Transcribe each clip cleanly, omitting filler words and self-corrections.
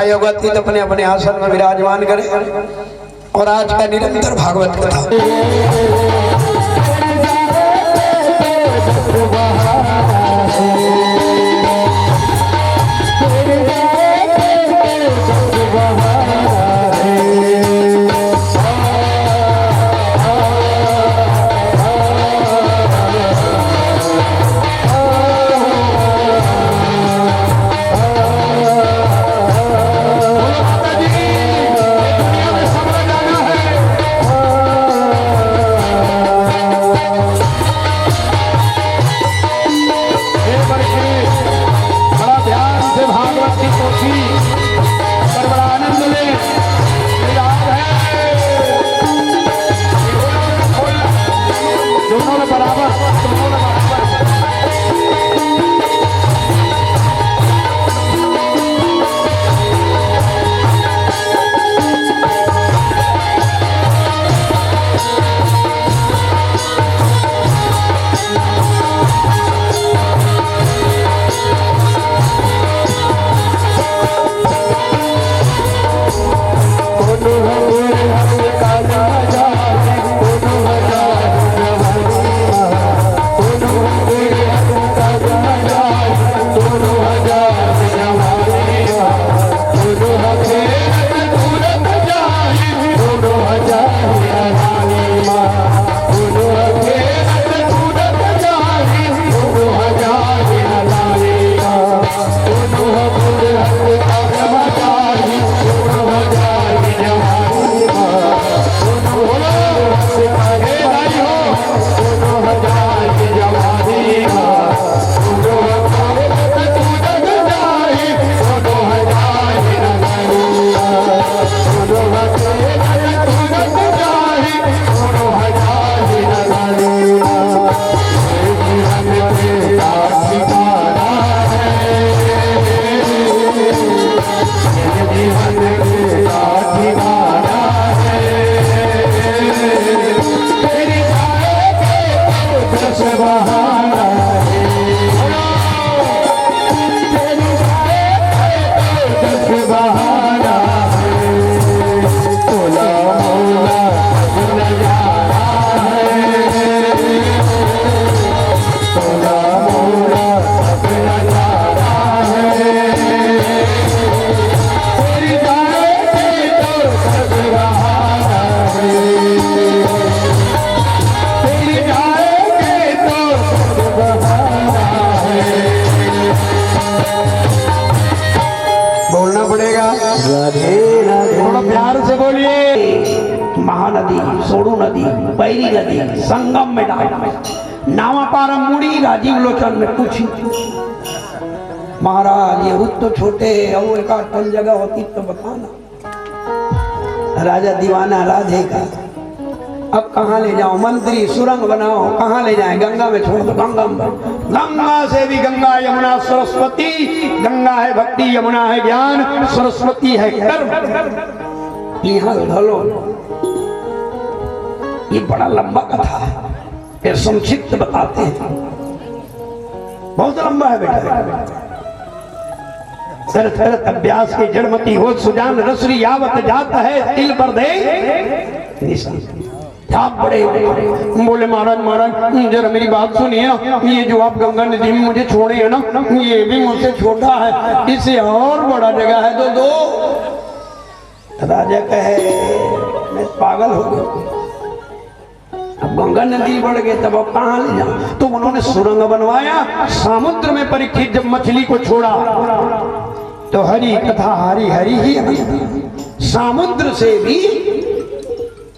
योगातीत अपने अपने आसन में विराजमान करें और आज का निरंतर भागवत कथा महानदी, सोड़ू नदी, पैरी नदी, संगम में नावा पारा मुड़ी राजीव लोचन में कुछ महाराज ये तो छोटे और एक टन जगह होती तो बताना। राजा दीवाना राधे का अब कहाँ ले जाओ, मंत्री सुरंग बनाओ, कहाँ ले जाए, गंगा में छोड़ दो। गंगा से भी गंगा, यमुना सरस्वती, गंगा है भक्ति, यमुना है ज्ञान, सरस्वती है कर्म। यहाँ ढलो, ये बड़ा लंबा कथा है, ये संक्षिप्त बताते हैं, बहुत लंबा है बेटा। सरथ अभ्यास के जड़मती हो सुजान रसरी यावत जात है तिल पर दे। आप बड़े बोले महाराज जरा मेरी बात सुनिए ना, ये जो आप गंगा नदी में मुझे छोड़े है ना, ये भी मुझसे छोटा है, इससे और बड़ा जगह है तो दो। राजा कहे मैं पागल हो गया, अब गंगा नदी बढ़ गए तब अब कहाँ ले जाओ। तो उन्होंने सुरंग बनवाया, समुद्र में परीक्षित जब मछली को छोड़ा तो हरी कथा हरी हरी ही समुद्र से भी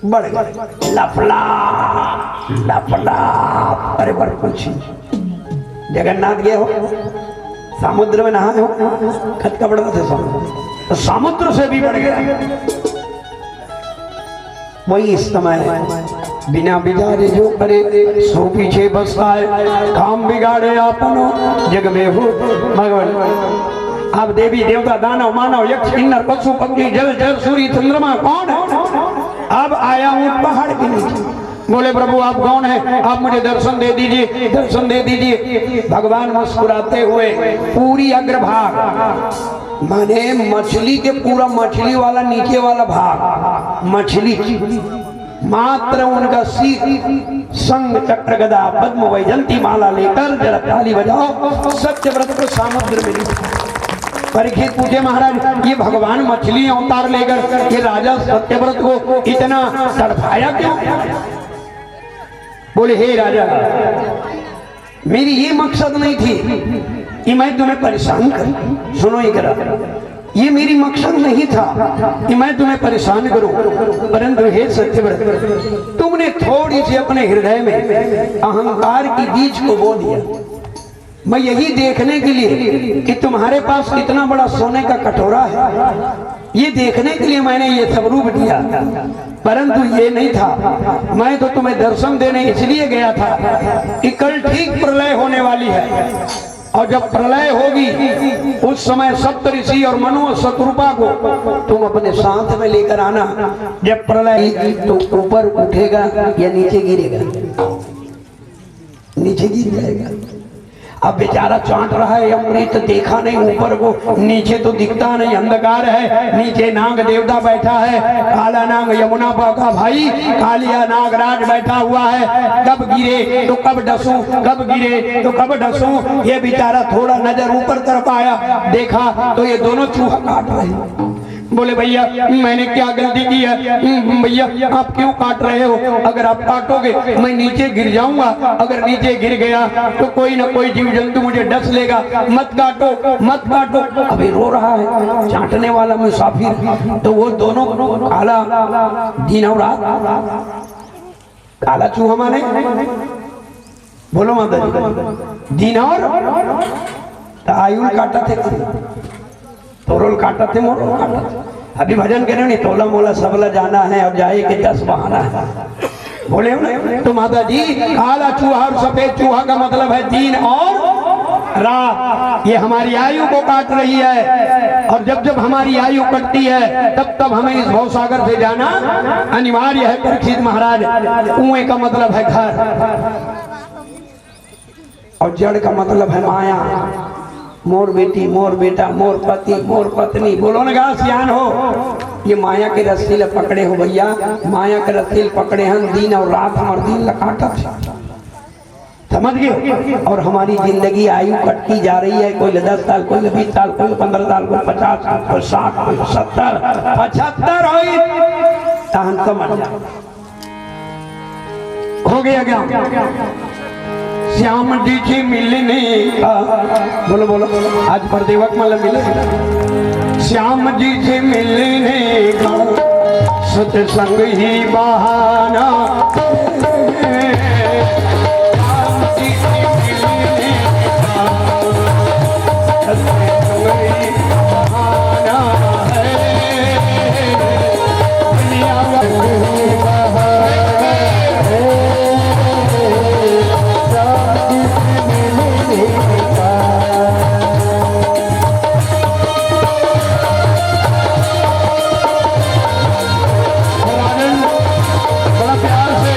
बढ़ गए। लफला लफला, अरे बड़े कुछ जगन्नाथ गए हो, समुद्र में नहाए हो, खत का बड़ा थे समुद्र, तो समुद्र से भी बढ़ गया। वही इस समय बिना बिगाड़े जो करे सो पीछे बसता है, काम बिगाड़े आपनो जग में हो भगवान। अब देवी देवता दानव मानव यक्ष किन्नर पशु पक्षी जल जल सूर्य चंद्रमा कौन है? अब आया हूँ पहाड़ के नीचे। बोले प्रभु आप कौन है, आप मुझे दर्शन दे दीजिए, दर्शन दे दीजिए। भगवान मुस्कुराते हुए पूरी अग्रभाग माने मछली के पूरा मछली वाला नीचे वाला भाग मछली मात्र उनका सिर संग चक्र गदा पद्म वैजंती माला लेकर जरा ताली बजाओ सत्यव्रत को समुद्र में परीक्षित पूछे महाराज ये भगवान मछली अवतार लेकर ये राजा सत्यव्रत को इतना तड़पाया क्यों? बोले हे राजा मेरी ये मकसद नहीं थी कि मैं तुम्हें परेशान करूं। सुनो ये करा ये मेरी मकसद नहीं था कि मैं तुम्हें परेशान करूं, परंतु हे सत्यव्रत तुमने थोड़ी सी अपने हृदय में अहंकार की बीज को बो दिया। मैं यही देखने के लिए कि तुम्हारे पास कितना बड़ा सोने का कटोरा है ये देखने के लिए मैंने ये सब रूप दिया, परंतु ये नहीं था। मैं तो तुम्हें दर्शन देने इसलिए गया था कि कल ठीक प्रलय होने वाली है और जब प्रलय होगी उस समय सप्तऋषि और मनु और शत्रुपा को तुम अपने साथ में लेकर आना। जब प्रलय तो ऊपर उठेगा या नीचे गिरेगा? नीचे गिर जाएगा। अब बेचारा चाट रहा है अमृत देखा नहीं ऊपर को, नीचे तो दिखता नहीं अंधकार है, नीचे नाग देवता बैठा है, काला नाग यमुना का भाई कालिया नागराज बैठा हुआ है। कब गिरे तो कब डसूं, कब गिरे तो कब डसूं। ये बेचारा थोड़ा नजर ऊपर तरफ आया देखा तो ये दोनों चूहा काट रहे हैं। बोले भैया मैंने क्या गलती की है? भैया आप क्यों काट रहे हो? अगर आप काटोगे मैं नीचे गिर जाऊंगा, अगर नीचे गिर गया तो कोई ना कोई जीव जंतु मुझे डस लेगा, मत काटो मत काटो। अभी रो रहा है चाटने वाला मुसाफिर। तो वो दोनों काला दिन और रात, काला चूहा माने बोलो माता जी दिन और आयुल काटा थे, तोरल काटा थे, मोरल काटा थे। अभी भजन करें नहीं तोला मोला सबला जाना है और जाए के 10 बहाना है। बोले ना तो माता जी काला चूहा और सफेद चूहा का मतलब है दिन और रात। ये हमारी आयु को काट रही है और जब जब हमारी आयु कटती है तब तब हमें इस भवसागर से जाना अनिवार्य है। परीक्षित महाराज कुएं का मतलब है घर और जड़ का मतलब है माया। मोर बेटी मोर बेटा मोर पति मोर पत्नी बोलो ना गा सियान हो। ये माया के रस्सील पकड़े हो भैया, माया के रस्सील पकड़े हैं दिन और रात हमारे दिन लकाटा समझ गए। और हमारी जिंदगी आयु कटती जा रही है, कोई 10 साल कोई 20 साल कोई 15 साल कोई 50 साल कोई 60 कोई 70 75 हो गया क्या? श्याम जी से मिलने का बोलो बोलो आज परदेवक मतलब मिले। श्याम जी से मिलने का सत्संग ही बहाना, श्याम जी से मिलने का सत्संग ही बहाना बड़ा प्यार से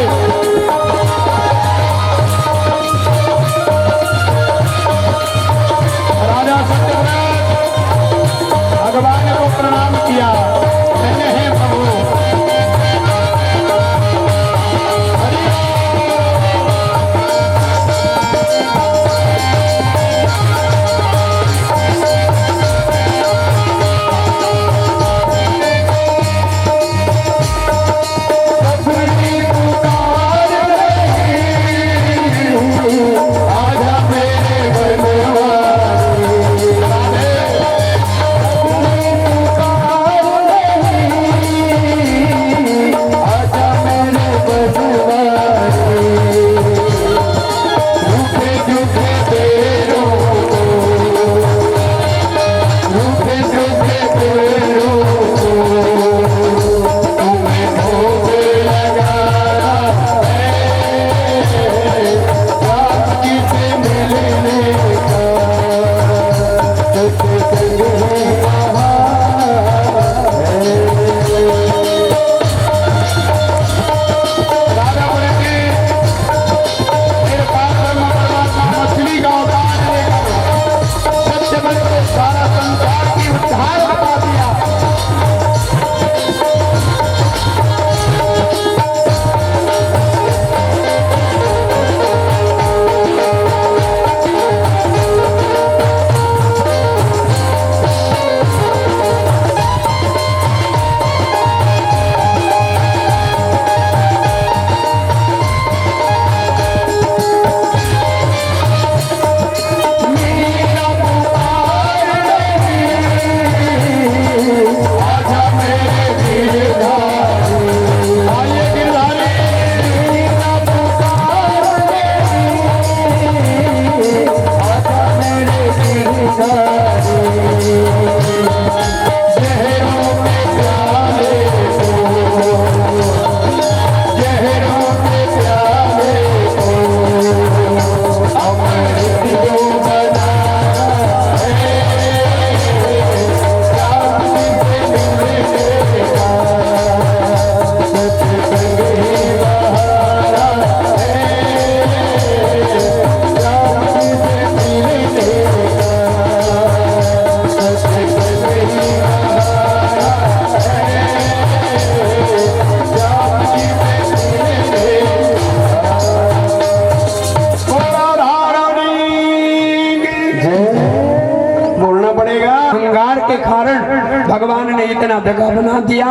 दगा बना दिया,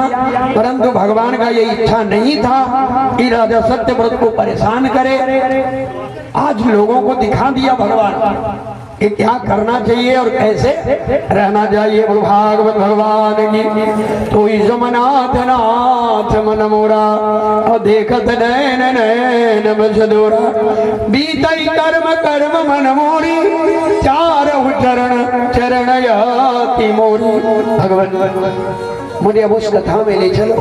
परंतु भगवान का ये इच्छा नहीं था कि राजा सत्यव्रत को परेशान करे। आज लोगों को दिखा दिया भगवान कि क्या करना चाहिए और कैसे रहना चाहिए। बोलो भागवत भगवान की। तो जमनाथ नाथ मन मोरा और देखत नैन नैन बसदोरा, बीतई कर्म कर्म मन मोरी, चार चरण चरण याति मोरी। भगवान मुझे अब उस कथा में ले चलो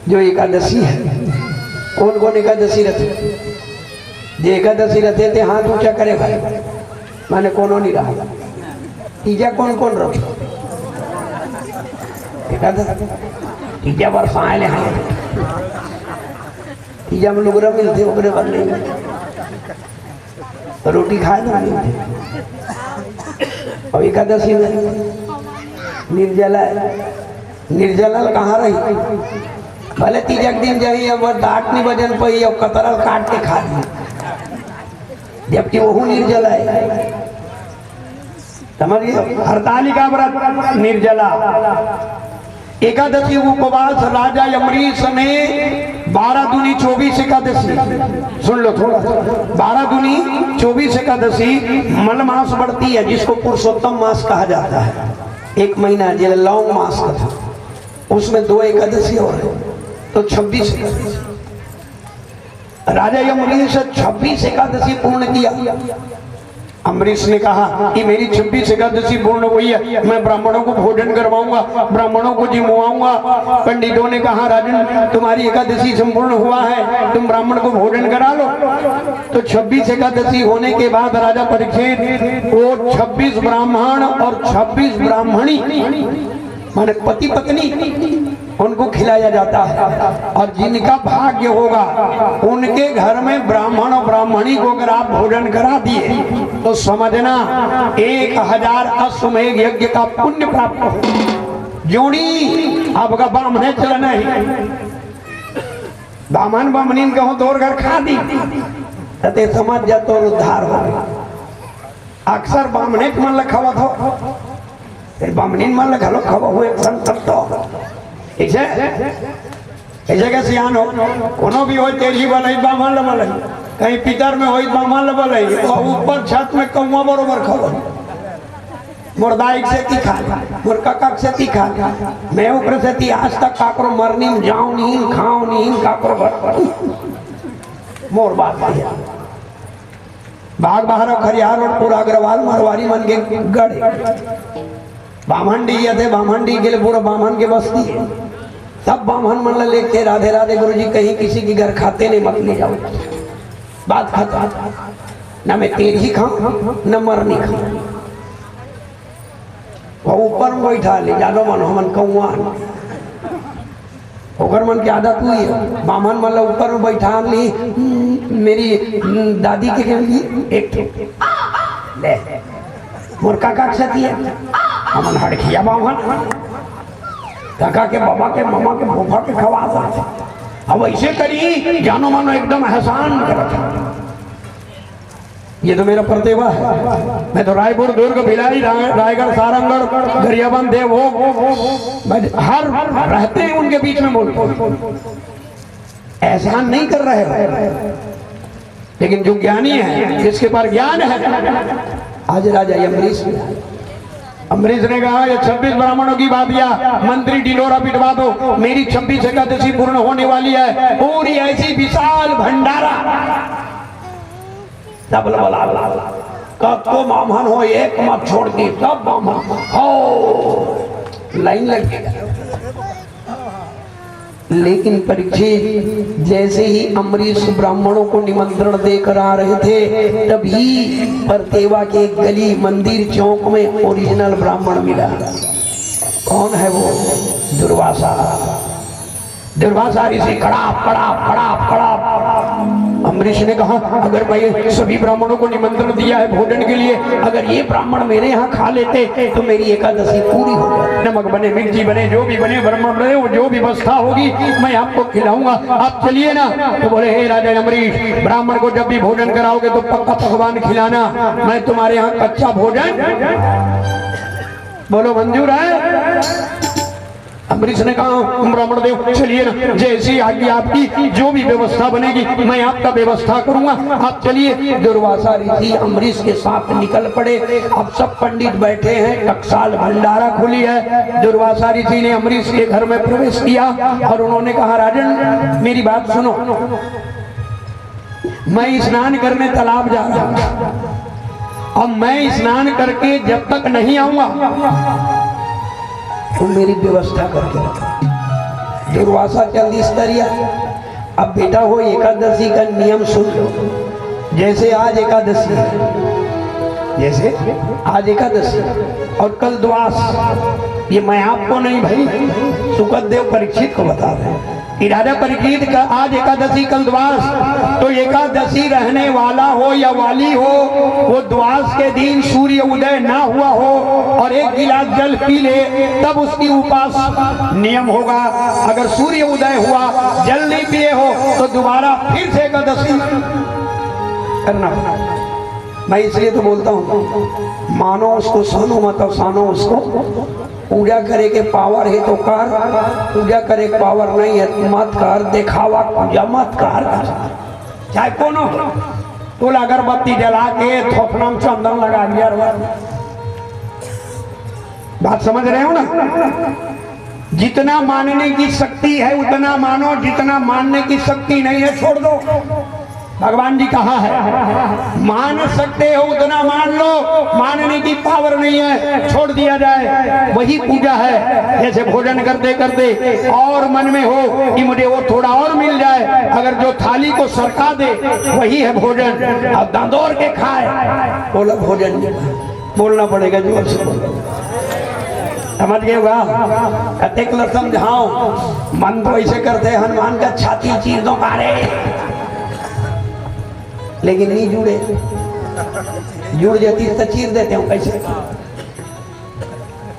जो एकादशी है। कौन कौन एकादशी रथे? जो एकादशी रथे थे हाथ ऊंचा करे भाई, माने कोनो नहीं रहा। तीजा कौन कौन रखे? तीजा वर्ष आए हैं, तीजा में लोग मिलते उगरे बन नहीं, रोटी खाए ना मिलते। और एकादशी में निर्जला, निर्जला कहाँ रही? भले तीजा दिन जाइए अब डांट नहीं बजन पाई और कतरल काट के खा दी, जबकि वो निर्जला है। समझिए, हरतालिका व्रत निर्जला। एकादशी उपवास राजा अम्बरीश ने 12 दूनी 24 एकादशी, सुन लो थोड़ा, 12 दूनी 24 एकादशी मल मास बढ़ती है जिसको पुरुषोत्तम मास कहा जाता है। एक महीना जो लौंग मास का था उसमें 2 एकादशी और तो 26 एकादशी। राजा अम्बरीश 26 एकादशी पूर्ण किया। अम्बरीश ने कहा कि मेरी 26 एकादशी पूर्ण हुई है, मैं ब्राह्मणों को भोजन करवाऊंगा, ब्राह्मणों को जिमवाऊंगा। पंडितों ने कहा राजन तुम्हारी एकादशी संपूर्ण हुआ है, तुम ब्राह्मण को भोजन करा लो। तो 26 एकादशी होने के बाद राजा परीक्षित वो 26 ब्राह्मण और 26 ब्राह्मणी माने पति पत्नी उनको खिलाया जाता है। और जिनका भाग्य होगा उनके घर में ब्राह्मण और ब्राह्मणी को अगर आप भोजन करा दिए तो समझना 1000 अश्वमेध यज्ञ का पुण्य प्राप्त हो। जोड़ी आपका ब्राह्मण चलना है, ब्राह्मण ब्राह्मणी कहो तो और घर खा दी ते समझ जा तो उद्धार हो। अक्सर ब्राह्मणे मन लखावा था, ब्राह्मणी मन लखा खावा हुए संकट ऐसे ऐसे के सियान हो कोनो भी हो तेरी बनई ब्राह्मण लबल, कहीं पितर में हो ब्राह्मण लबल, ऊपर छत में कौआ बरोबर खबर मुर्दाइक से तीखा मोर ककक से तीखा मैं ऊपर से ती आज तक काकरो मरनी में जाऊं नहीं खाऊं नहीं काकरो भर मोर बात बाग बाहर खरियार और पूरा अग्रवाल मारवाड़ी मन के गढ़ बामंडी थे, बामंडी के लिए पूरा बामन के बस्ती है। सब बामन मन लेके राधे राधे गुरु जी कहीं किसी के घर खाते नहीं मत ले जाओ, बात खाता ना मैं तेल ही खाऊं न मरनी खाऊं। वो ऊपर में बैठा ले जानो मन हमन कौआ ओकर मन की आदत हुई है। बामन मन ऊपर में बैठा ली, मेरी दादी के लिए एक ले मोर काका सती है हमन हड़किया बामन काका के बाबा के मामा के फूफा के खवा था। अब ऐसे करी जानो मानो एकदम एहसान करता। ये तो मेरा प्रतिभा है। मैं तो रायपुर दुर्ग भिलाई रायगढ़ सारंगढ़ गरियाबंद देव हर रहते हैं उनके बीच में बोलते, एहसान नहीं कर रहे। लेकिन जो ज्ञानी है जिसके पास ज्ञान है, आज राजा अम्बरीश ने कहा ये 26 ब्राह्मणों की बात या मंत्री डिलोरा पिटवा दो, मेरी 26 एकादशी पूर्ण होने वाली है। पूरी ऐसी विशाल भंडारा सब को ब्राह्मण हो एक मत छोड़ के सब ब्राह्मण हो लाइन लग गई। लेकिन परीक्षित जैसे ही अम्बरीश ब्राह्मणों को निमंत्रण देकर आ रहे थे तभी परतेवा के गली मंदिर चौक में ओरिजिनल ब्राह्मण मिला। कौन है वो? दुर्वासा। दुर्वासा ऋषि खड़ा खड़ा खड़ा खड़ा। अम्बरीश ने कहा अगर मैं सभी ब्राह्मणों को निमंत्रण दिया है भोजन के लिए, अगर ये ब्राह्मण मेरे यहाँ खा लेते तो मेरी एकादशी पूरी हो जाए। नमक बने मिर्ची बने जो भी बने ब्राह्मण बने वो जो भी व्यवस्था होगी मैं आपको खिलाऊंगा, आप चलिए ना। तो बोले हे राजा अम्बरीश, ब्राह्मण को जब भी भोजन कराओगे तो पक्का पकवान खिलाना, मैं तुम्हारे यहाँ कच्चा भोजन। बोलो मंजूर है? अम्बरीश ने कहा ब्राह्मण देव चलिए ना, जैसी आज्ञा आपकी, जो भी व्यवस्था बनेगी मैं आपका व्यवस्था करूंगा, आप चलिए। दुर्वासा ऋषि अम्बरीश के साथ निकल पड़े। अब सब पंडित बैठे हैं, टकसाल भंडारा खुली है। दुर्वासा ऋषि ने अम्बरीश के घर में प्रवेश किया और उन्होंने कहा राजन मेरी बात सुनो, मैं स्नान करने तालाब जा रहा हूं, अब मैं स्नान करके जब तक नहीं आऊंगा तो मेरी व्यवस्था करके रखा। दुर्वासा चल इस तरिया। अब बेटा हो एकादशी का नियम सुन लो। जैसे आज एकादशी है, जैसे आज एकादशी और कल द्वास, ये मैं आपको नहीं भाई सुखदेव परीक्षित को बता रहे हैं कि राजा परीक्षित का आज एकादशी कल द्वास, तो एकादशी रहने वाला हो या वाली हो, वो द्वास के दिन सूर्य उदय ना हुआ हो और एक गिलास जल पी ले तब उसकी उपास नियम होगा। अगर सूर्य उदय हुआ जल नहीं पिए हो तो दोबारा फिर से एकादशी करना। मैं इसलिए तो बोलता हूँ मानो उसको सानो मत सानो उसको। पूजा करे के पावर है तो कर, पूजा करे के पावर नहीं है तो मत कर। दिखावा पूजा मत कर, चाहे कौन हो। तो अगरबत्ती जला के थोपना में चंदन लगा दिया। बात समझ रहे हो ना? जितना मानने की शक्ति है उतना मानो, जितना मानने की शक्ति नहीं है छोड़ दो। भगवान जी कहा है मान सकते हो उतना मान लो, मानने की पावर नहीं है छोड़ दिया जाए, वही पूजा है। जैसे भोजन करते करते और मन में हो कि मुझे वो थोड़ा और मिल जाए, अगर जो थाली को सरका दे वही है भोजन। अब दंदोर के खाए बोला भोजन, बोलना पड़ेगा जोर से, समझ गए हुआ? कतेक ल समझाओ, मन तो ऐसे करते हनुमान का छाती चीर दो मारे, लेकिन नहीं जुड़े। जुड़ जाती तो चीर देते हूँ कैसे।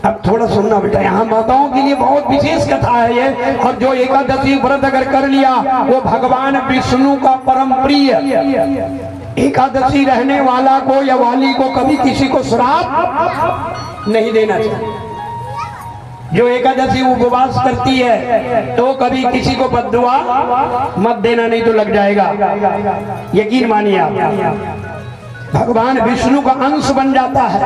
अब थोड़ा सुनना बेटा, यहाँ माताओं के लिए बहुत विशेष कथा है ये। और जो एकादशी व्रत अगर कर लिया वो भगवान विष्णु का परम प्रिय। एकादशी रहने वाला को या वाली को कभी किसी को श्राप नहीं देना चाहिए। जो एकादशी उपवास करती है तो कभी किसी को बद्दुआ मत देना, नहीं तो लग जाएगा। यकीन मानिए आप, भगवान विष्णु का अंश बन जाता है।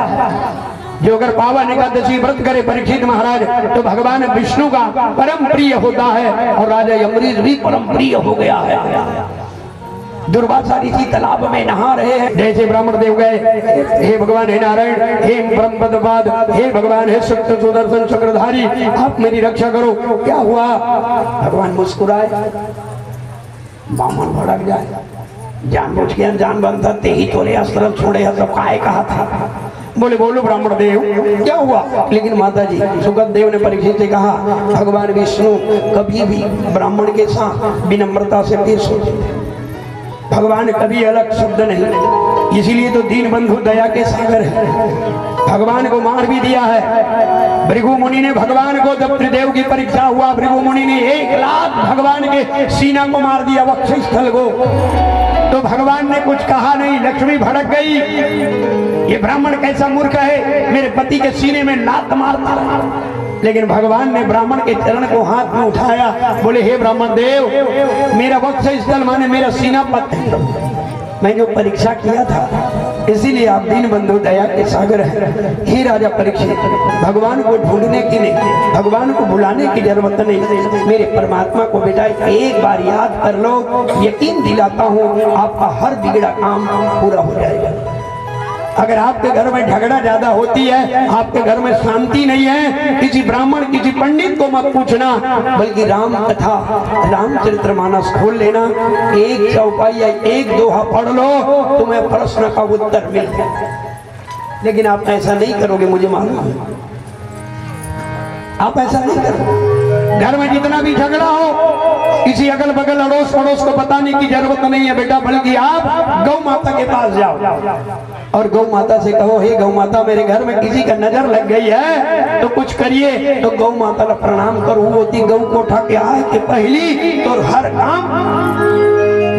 जो अगर पावन एकादशी व्रत करे परीक्षित महाराज तो भगवान विष्णु का परम प्रिय होता है। और राजा अम्बरीश भी परम प्रिय हो गया है। दुर्वासा ऋषि तालाब में नहा रहे हैं। जैसे ब्राह्मण देव गए, हे भगवान हे नारायण हे ब्रह्मपदपाद, हे भगवान हे शक्ति सुदर्शन चक्रधारी, आप मेरी रक्षा करो। क्या हुआ? भगवान मुस्कुराए, बामन भड़क जाए, जानबूझ के अनजान बनता ते ही तोरे अस्त्र छोड़े सब काहे कहा था। बोले बोलो ब्राह्मण देव क्या हुआ? लेकिन माता जी सुखदेव ने परीक्षित से कहा भगवान विष्णु कभी भी ब्राह्मण के साथ विनम्रता से पेश होते, भगवान कभी अलग शब्द नहीं। इसीलिए तो दीन बंधु दया के सागर है। भगवान को मार भी दिया है। भृगु मुनि ने भगवान को, जब त्रिदेव की परीक्षा हुआ, भृगु मुनि ने 1 लाख भगवान के सीना को मार दिया, वक्षस्थल को। तो भगवान ने कुछ कहा नहीं, लक्ष्मी भड़क गई, ये ब्राह्मण कैसा मूर्ख है, मेरे पति के सीने में लात मारता रहा। लेकिन भगवान ने ब्राह्मण के चरण को हाथ में उठाया, बोले हे ब्राह्मण देव, मेरा वक्षस्थल माने मेरा सीना पत है, मैं जो परीक्षा किया था, इसीलिए आप दीन बंधु दया के सागर है। हे राजा परीक्षित, भगवान को ढूंढने की नहीं, भगवान को बुलाने की जरूरत नहीं, मेरे परमात्मा को बेटा एक बार याद कर लो, यकीन दिलाता हूँ आपका हर बिगड़ा काम पूरा हो जाएगा। अगर आपके घर में झगड़ा ज्यादा होती है, आपके घर में शांति नहीं है, किसी ब्राह्मण किसी पंडित को मत पूछना, बल्कि राम कथा रामचरितमानस खोल लेना, एक चौपाई या एक दोहा पढ़ लो, तुम्हें प्रश्न का उत्तर मिल जाए। लेकिन आप ऐसा नहीं करोगे, मुझे मालूम है आप ऐसा नहीं करोगे। घर में जितना भी झगड़ा हो, किसी अगल बगल अड़ोस पड़ोस को बताने की जरूरत नहीं है बेटा, बल्कि आप गौ माता के पास जाओ और गौ माता से कहो, हे गौ माता, मेरे घर में किसी का नजर लग गई है तो कुछ करिए। तो गौ माता का प्रणाम करो, होती गौ को उठा के आए कि पहली तो हर काम,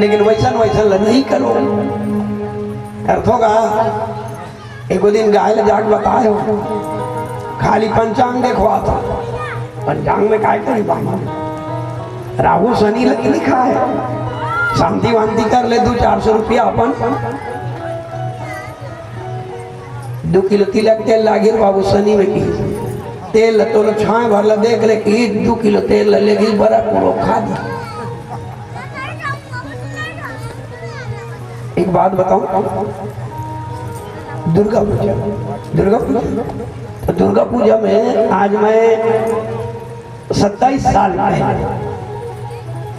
लेकिन वैसा नहीं करो। अर्थ होगा एक दिन गाय जाग बताए, खाली पंचांग देखवा था, पंचांग में काय करी बाबा, राहु शनि लिखा है, शांति वांति कर ले 200-400 रुपया अपन 2 किलो तिलक तेल लागिर बाबू शनि में की तेल तो छाए भरला देख ले कि 2 किलो तेल लेगी बड़ा पूरा खा दी। एक बात बताऊं, दुर्गा पूजा तो दुर्गा पूजा में आज मैं 27 साल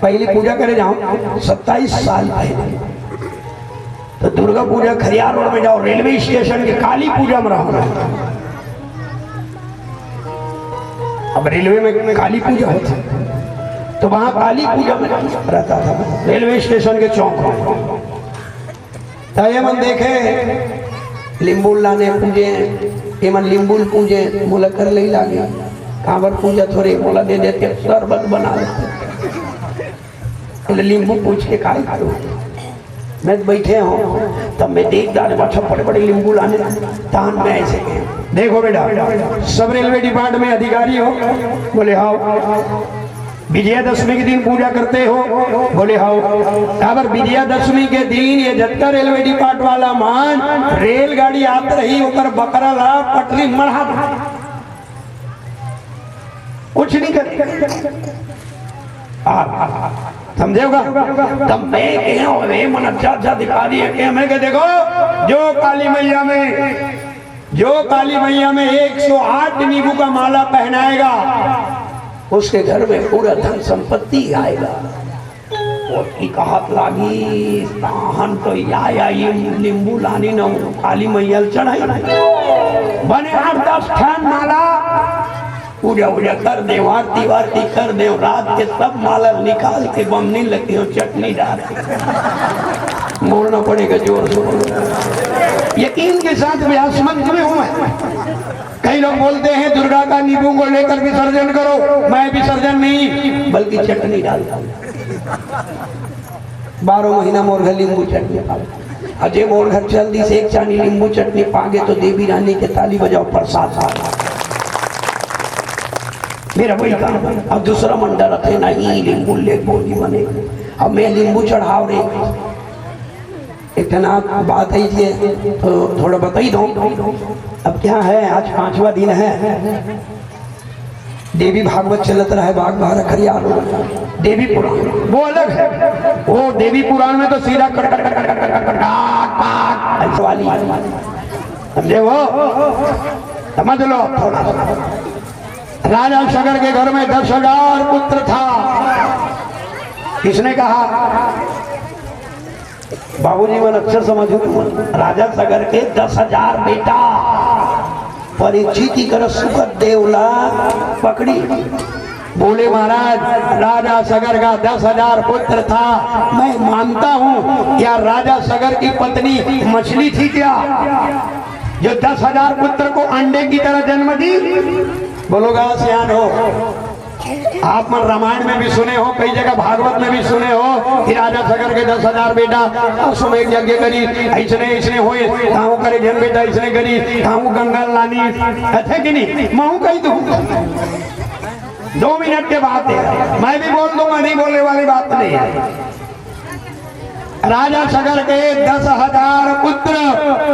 पहले पूजा करे जाऊं, 27 साल पहले तो दुर्गा पूजा खरियार रोड में जाओ, रेलवे स्टेशन के काली पूजा में रहा। अब रेलवे में काली पूजा होती तो वहां काली पूजा में रहता था, रेलवे स्टेशन के चौक में। तो मन देखे लिंबू लाने पूजे, एमन लिंबू पूजे, बोला कर ले लागे कांवर पूजा थोड़े, बोला दे देते शरबत बना लेते, लिंबू पूछ के काय करो। मैं बैठे हूँ तब मैं देख डाले अच्छा बड़े बड़े लिंबू लाने तान में ऐसे देखो बेटा, सब रेलवे डिपार्टमेंट में अधिकारी हो, बोले हाँ। विजयादशमी के दिन पूजा करते हो, बोले हाँ। अगर विजयादशमी के दिन ये जत्ता रेलवे डिपार्ट वाला मान रेलगाड़ी आते रही ऊपर बकरा ला पटरी मढ़ा कुछ नहीं कर समझेगा। तब मैं मन अच्छा अधिकारी है मैं कह देखो जो काली मैया में 108 नींबू का माला पहनाएगा उसके घर में पूरा धन संपत्ति आएगा। उसकी कहत लागी ताहन तो या नींबू लानी न काली मैया चढ़ाई बने 8-10 ठान माला पूजा वूजा कर दे, आरती वारती कर दे, रात के सब माला निकाल के बमनी लगती हो चटनी डाल के मोड़ना पड़ेगा जोर से। यकीन के साथ व्यासमंत में हूं मैं। कई लोग बोलते हैं दुर्गा का नींबू को लेकर विसर्जन करो, मैं विसर्जन नहीं बल्कि चटनी डालता हूँ। 12 महीना मोर घर नींबू चटनी अजय मोर घर जल्दी से 1 चानी नींबू चटनी पागे तो देवी रानी के ताली बजाओ प्रसाद आ मेरा वही काम। अब दूसरा मंडल रखे नहीं नींबू ले बोली बने, अब मैं नींबू चढ़ाव रे एक बात है ये तो थोड़ा बताई दो। अब क्या है आज 5वां दिन है, देवी भागवत चलत रहा है बाग बाहर खरियार देवी पुराण वो अलग है। वो देवी पुराण में तो सीधा वाली समझे वो समझ लो थोड़ा। राजा सगर के घर में 10,000 पुत्र था। किसने कहा बाबूजी मन अक्षर समझो, राजा सगर के 10,000 बेटा परीक्षित की कर सुखद देवला पकड़ी। बोले महाराज राजा सगर का 10,000 पुत्र था, मैं मानता हूँ क्या राजा सगर की पत्नी मछली थी क्या जो 10,000 पुत्र को अंडे की तरह जन्म दी? बोलोगा सियान हो आप मन रामायण में भी सुने हो, कई जगह भागवत में भी सुने हो कि राजा सगर के 10,000 बेटा सुमेध यज्ञ करी ऐसने हुए ताऊ करे जन बेटा ऐसने करी ताऊ गंगा लानी अच्छे कि नहीं। मैं कही दूं 2 मिनट के बात है, मैं भी बोल दूंगा, नहीं बोलने वाली बात नहीं है। राजा सगर के 10,000 पुत्र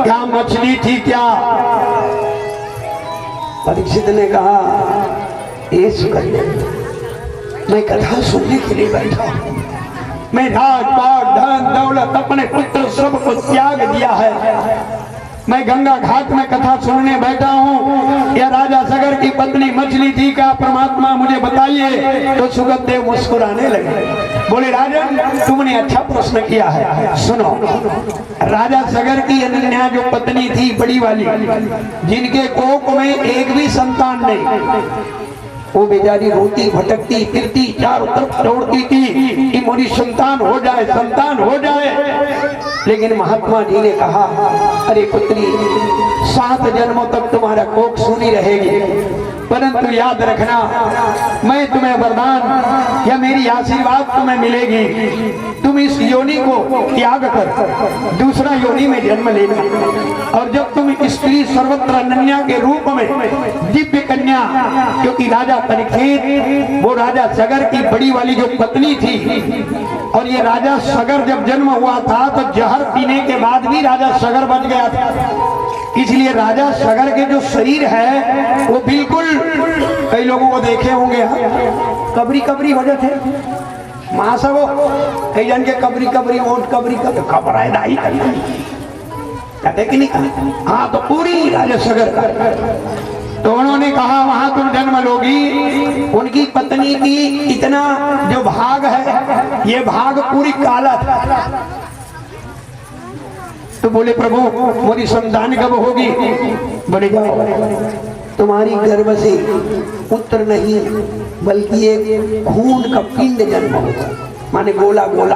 क्या मछली थी क्या? परीक्षित ने कहा ये सुकन्या मैं कथा सुनने के लिए बैठा हूं, मैं राजपाट धन दौलत अपने पुत्र सब को त्याग दिया है, मैं गंगा घाट में कथा सुनने बैठा हूँ। या राजा सगर की पत्नी मछली थी क्या? परमात्मा मुझे बताइए। तो सुगतदेव मुस्कुराने लगे, बोले राजन तुमने अच्छा प्रश्न किया है। सुनो राजा सगर की अनन्या जो पत्नी थी बड़ी वाली जिनके कोख में एक भी संतान नहीं, वो बेचारी रोती भटकती फिरती चारों तरफ दौड़ती थी कि मेरी संतान हो जाए। लेकिन महात्मा जी ने कहा अरे पुत्री 7 जन्मों तक तुम्हारा कोख सुनी रहेगी, परंतु याद रखना मैं तुम्हें वरदान या मेरी आशीर्वाद तुम्हें मिलेगी। तुम इस योनि को त्याग कर दूसरा योनि में जन्म लेना, और जब तुम स्त्री सर्वत्र अनन्या के रूप में दिव्य कन्या, क्योंकि राजा परीक्षित वो राजा सगर की बड़ी वाली जो पत्नी थी, और ये राजा सगर जब जन्म हुआ था तो जहर पीने के बाद भी राजा सगर बच गया था। इसलिए राजा सगर के जो शरीर है वो बिल्कुल, कई लोगों को देखे होंगे कबरी कबरी हो जाते महासव, कई जन के कबरी कबरी ओट कबरी खबर है दाई कहते कि नहीं। हाँ, तो पूरी राजा सगर का, तो उन्होंने कहा वहां तुम जन्म लोगी। उनकी पत्नी की इतना जो भाग है, ये भाग पूरी काला था। तो बोले प्रभु मोरी संतान कब होगी? बोले जाओ, तुम्हारी गर्भ से पुत्र नहीं बल्कि एक खून का पिंड जन्म होगा, माने गोला गोला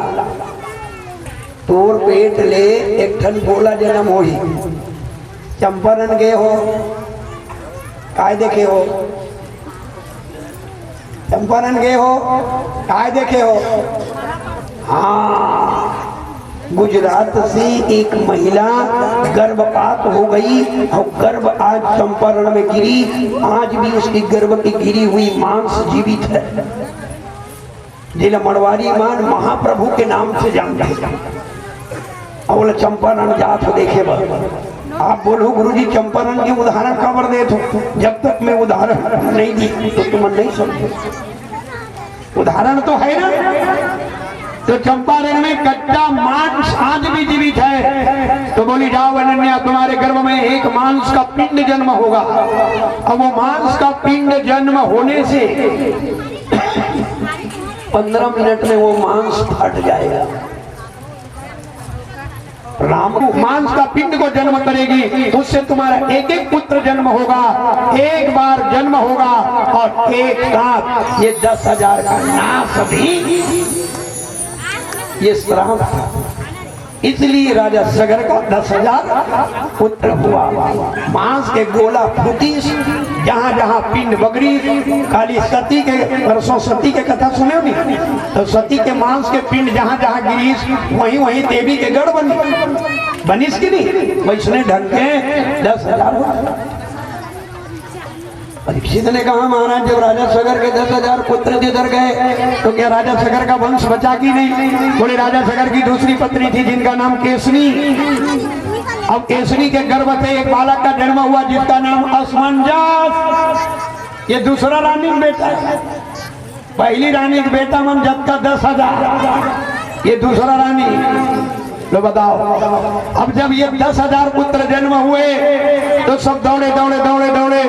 तोर पेट ले एक ठन गोला जन्म हो ही। चंपारण गए हो, काय देखे हो? चंपारण गए हो, काय देखे हो? हाँ, गुजरात से एक महिला गर्भपात हो गई और गर्भ आज चंपारण में गिरी। आज भी उसकी गर्भ की गिरी हुई मांस जीवित है, जिला मड़वारी मान महाप्रभु के नाम से जानते हैं। और चंपारण जात देखे बार आप बोलो गुरुजी चंपारण की उदाहरण खबर दे तो, जब तक मैं उदाहरण नहीं दी तो तुम नहीं समझो। उदाहरण तो है ना। तो चंपारण में कच्चा मांस आज भी जीवित है। तो बोली जाओ अनन्या, तुम्हारे गर्भ में एक मांस का पिंड जन्म होगा। अब वो मांस का पिंड जन्म होने से 15 मिनट में वो मांस फट जाएगा। राम मांस का पिंड को जन्म करेगी, उससे तुम्हारा एक एक पुत्र जन्म होगा, एक बार जन्म होगा, और एक साथ ये 10,000 का नाश भी ये श्राप था। इसलिए राजा सगर का 10,000 पुत्र हुआ। मांस के गोला फूटी, जहां जहां पिंड बगड़ी। काली सती के परसों सती के कथा सुने होगी, तो सती के मांस के पिंड जहां जहां गिरी वहीं वहीं देवी के गढ़ बनिस की नहीं। वैष्णव ढंग के 10,000। परीक्षित ने कहा महाराज जब राजा सगर के 10,000 पुत्र जिधर गए तो क्या राजा सगर का वंश बचा कि नहीं? बोले राजा सगर की दूसरी पत्नी थी जिनका नाम केसनी। अब केसनी के गर्भ से एक बालक का जन्म हुआ जिसका नाम असमंजस। ये दूसरा रानी का बेटा है। पहली रानी का बेटा मंजत का 10,000, ये दूसरा रानी। लो बताओ, अब जब ये 10,000 पुत्र जन्म हुए तो सब दौड़े दौड़े दौड़े दौड़े।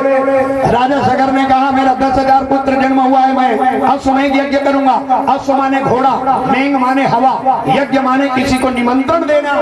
राजा सगर ने कहा मेरा 10,000 पुत्र जन्म हुआ है, मैं अश्वमेध यज्ञ करूंगा। अश्व माने घोड़ा, मेघ माने हवा, यज्ञ माने किसी को निमंत्रण देना।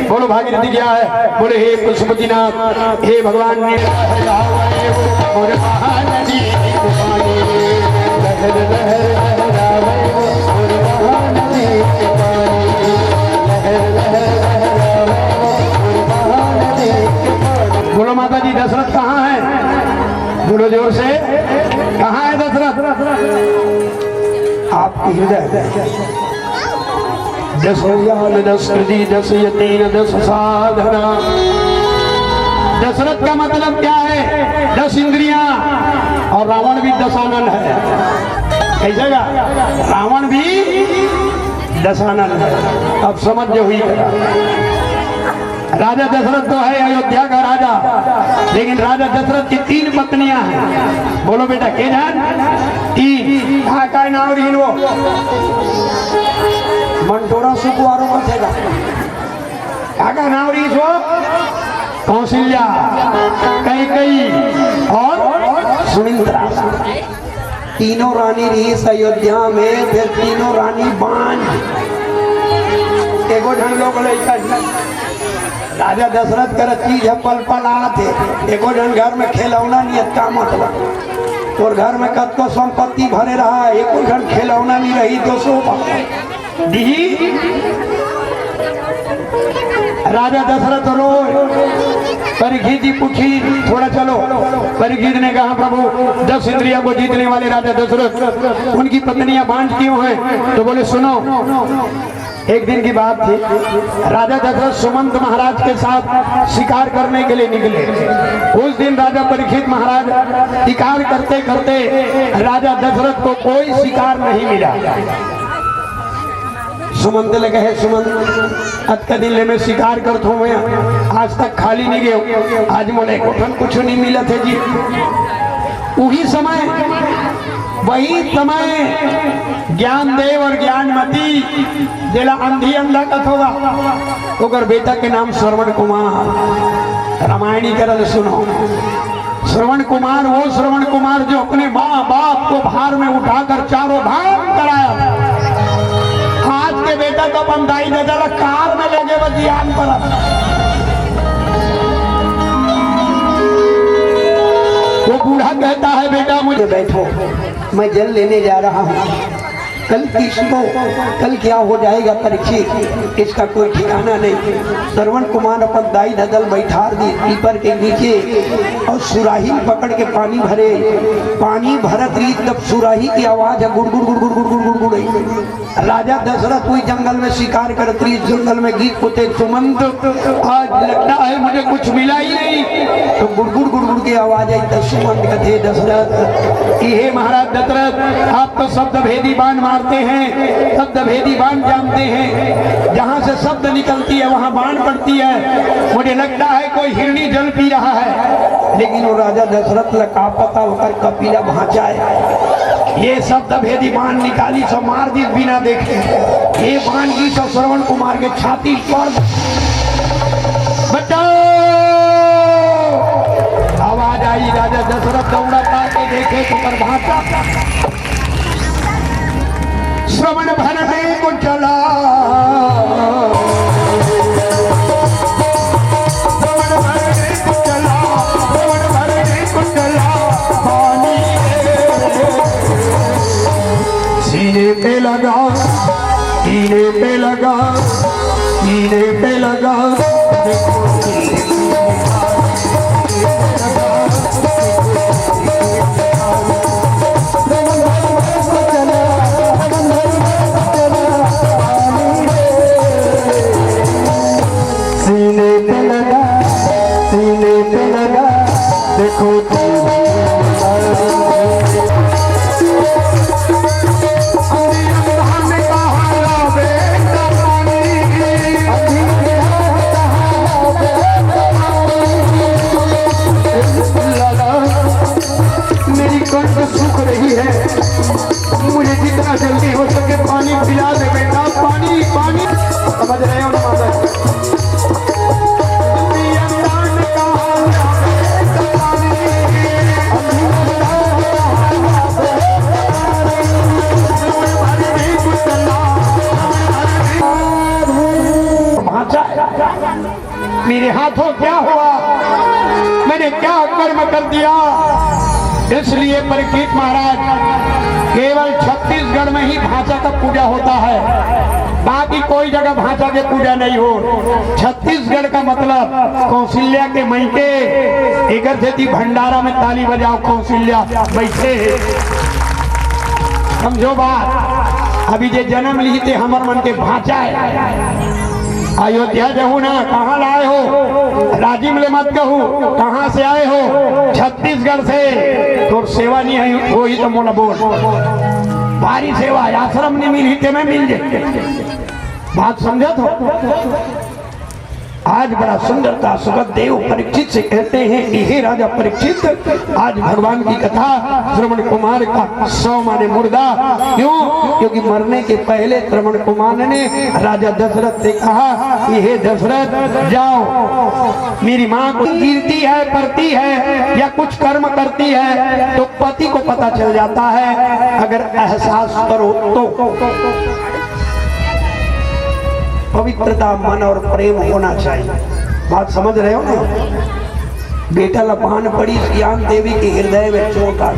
बोलो भागीरथी क्या है? बोले हे पशुपतिनाथ, हे भगवान ने बोलो माता जी दशरथ कहाँ है? बोलो जोर से, कहाँ है दशरथ? आपकी हृदय 10 ज्ञान 10 कृति 10 यतीन 10 साधना। दशरथ का मतलब क्या है? 10 इंद्रियां, और रावण भी दशानन है। कैसे का? रावण भी दशानन है। अब समझ जो हुई। राजा दशरथ तो है अयोध्या का राजा, लेकिन राजा दशरथ की 3 पत्नियां हैं। बोलो बेटा के जान? तीन हाँ काय नाव रहीन वो मंटोरा सुकुआरो मथेगा क्या नाव रही वो कौशल्या कैकेयी और सुमित्रा तीनों रानी रही अयोध्या में। फिर तीनों रानी बांझ एगो ढंग लोग राजा दशरथ कर चीज है पल पल आते एगो ढंग घर में खिलौना नियत का मतलब और घर में कत्तो संपत्ति भरे रहा एको ढंग खिलौना नहीं रही 200 दी राजा दशरथ रोए परीक्षित जी पूछी थोड़ा चलो। परीक्षित ने कहा प्रभु 10 इंद्रियों को जीतने वाले राजा दशरथ उनकी पत्नियां बांझ क्यों हैं? तो बोले सुनो एक दिन की बात थी राजा दशरथ सुमंत महाराज के साथ शिकार करने के लिए निकले। उस दिन राजा परीक्षित महाराज शिकार करते करते राजा दशरथ को कोई शिकार नहीं मिला। सुमंत लगे है सुमंत अत का दिल्ली में शिकार कर थो मैं आज तक खाली नहीं गए आज मोले कुछ नहीं मिला थे जी। वही समय ज्ञानदेव और ज्ञानमती जेला अंधी अंधा कथ होगा तो कर बेटा के नाम श्रवण कुमार रामायणी करल सुनो। श्रवण कुमार वो श्रवण कुमार जो अपने माँ बाप को भार में उठाकर चारों धाम कराया। आज के बेटा तो बंदाई न जला कार में लगे बजियान पर वो बूढ़ा कहता है बेटा मुझे बैठो मैं जल लेने जा रहा हूँ। कल किसको कल क्या हो जाएगा परीक्षित इसका कोई ठिकाना नहीं। श्रवण कुमार अपन दाई धदल बैठा दी पीपर के नीचे और सुराही पकड़ के पानी भरे। पानी भरत रही तब सुराही की आवाज है गुड़ गुड़ गुड़ गुड़ गुड़ गुड़ गुड़ गुड़। राजा दशरथ कोई जंगल में शिकार करत रही जंगल में गीत पोते सुमंत आज लगता है मुझे कुछ मिला ही नहीं तो गुड़ गुड़ गुड़ गुड़ की आवाज आई तो सुमंत कथे दशरथ कि हे महाराज दशरथ आप तो शब्द भेदी बाण मारते हैं शब्द भेदी बाण जानते हैं जहाँ से शब्द निकलती है वहाँ बाण पड़ती है। मुझे लगता है कोई हिरणी जल पी रहा है लेकिन वो राजा दशरथ लगा पता होकर कपिला भांचा है। ये शब्द भेदी बाण निकाली सो मार दी बिना देखे ये बाण की तो श्रवण कुमार के छाती पर बचाओ आवाज आई। राजा दशरथ दौड़ा के देखे तो पर भांचा श्रवण भरने को चला श्रवण भरने को चला श्रवण भरने को चला पानी सीने पे लगा सीने पे लगा सीने पे लगा देखो मेरी कंठ सूख रही है मुझे जितना जल्दी हो सके पानी पिला दे बेटा पानी पानी समझ रहे हो ना मेरे हाथों क्या हुआ मैंने क्या कर्म कर दिया। इसलिए परीक्षित महाराज केवल छत्तीसगढ़ में ही भाषा का पूजा होता है बाकी कोई जगह भाषा के पूजा नहीं हो। छत्तीसगढ़ का मतलब कौशल्या के मैके इधर से थी भंडारा में ताली बजाओ कौशल्या बैठे समझो बात। अभी जे जन्म ली थे हमर मन के भाषा है अयोध्या जहू ना कहाँ लाए हो राजी में मत कहू कहाँ से आए हो छत्तीसगढ़ से तो सेवा नहीं है वो ही तो मोला बोल भारी सेवा आश्रम नहीं मिली थे मैं मिल जाए बात समझा तो आज बड़ा सुंदरता सुगत देव परीक्षित से कहते हैं कि हे राजा परीक्षित, आज भगवान की कथा श्रवण कुमार का 100 माने मुर्दा। क्यों? क्योंकि मरने के पहले श्रवण कुमार ने राजा दशरथ से कहा कि हे दशरथ जाओ, मेरी माँ को गिरती है, पड़ती है या कुछ कर्म करती है तो पति को पता चल जाता है, अगर एहसास करो तो। पवित्रता मन और प्रेम होना चाहिए। बात समझ रहे हो ना? बेटा लपान पड़ी ज्ञान देवी के हृदय में चोट आ।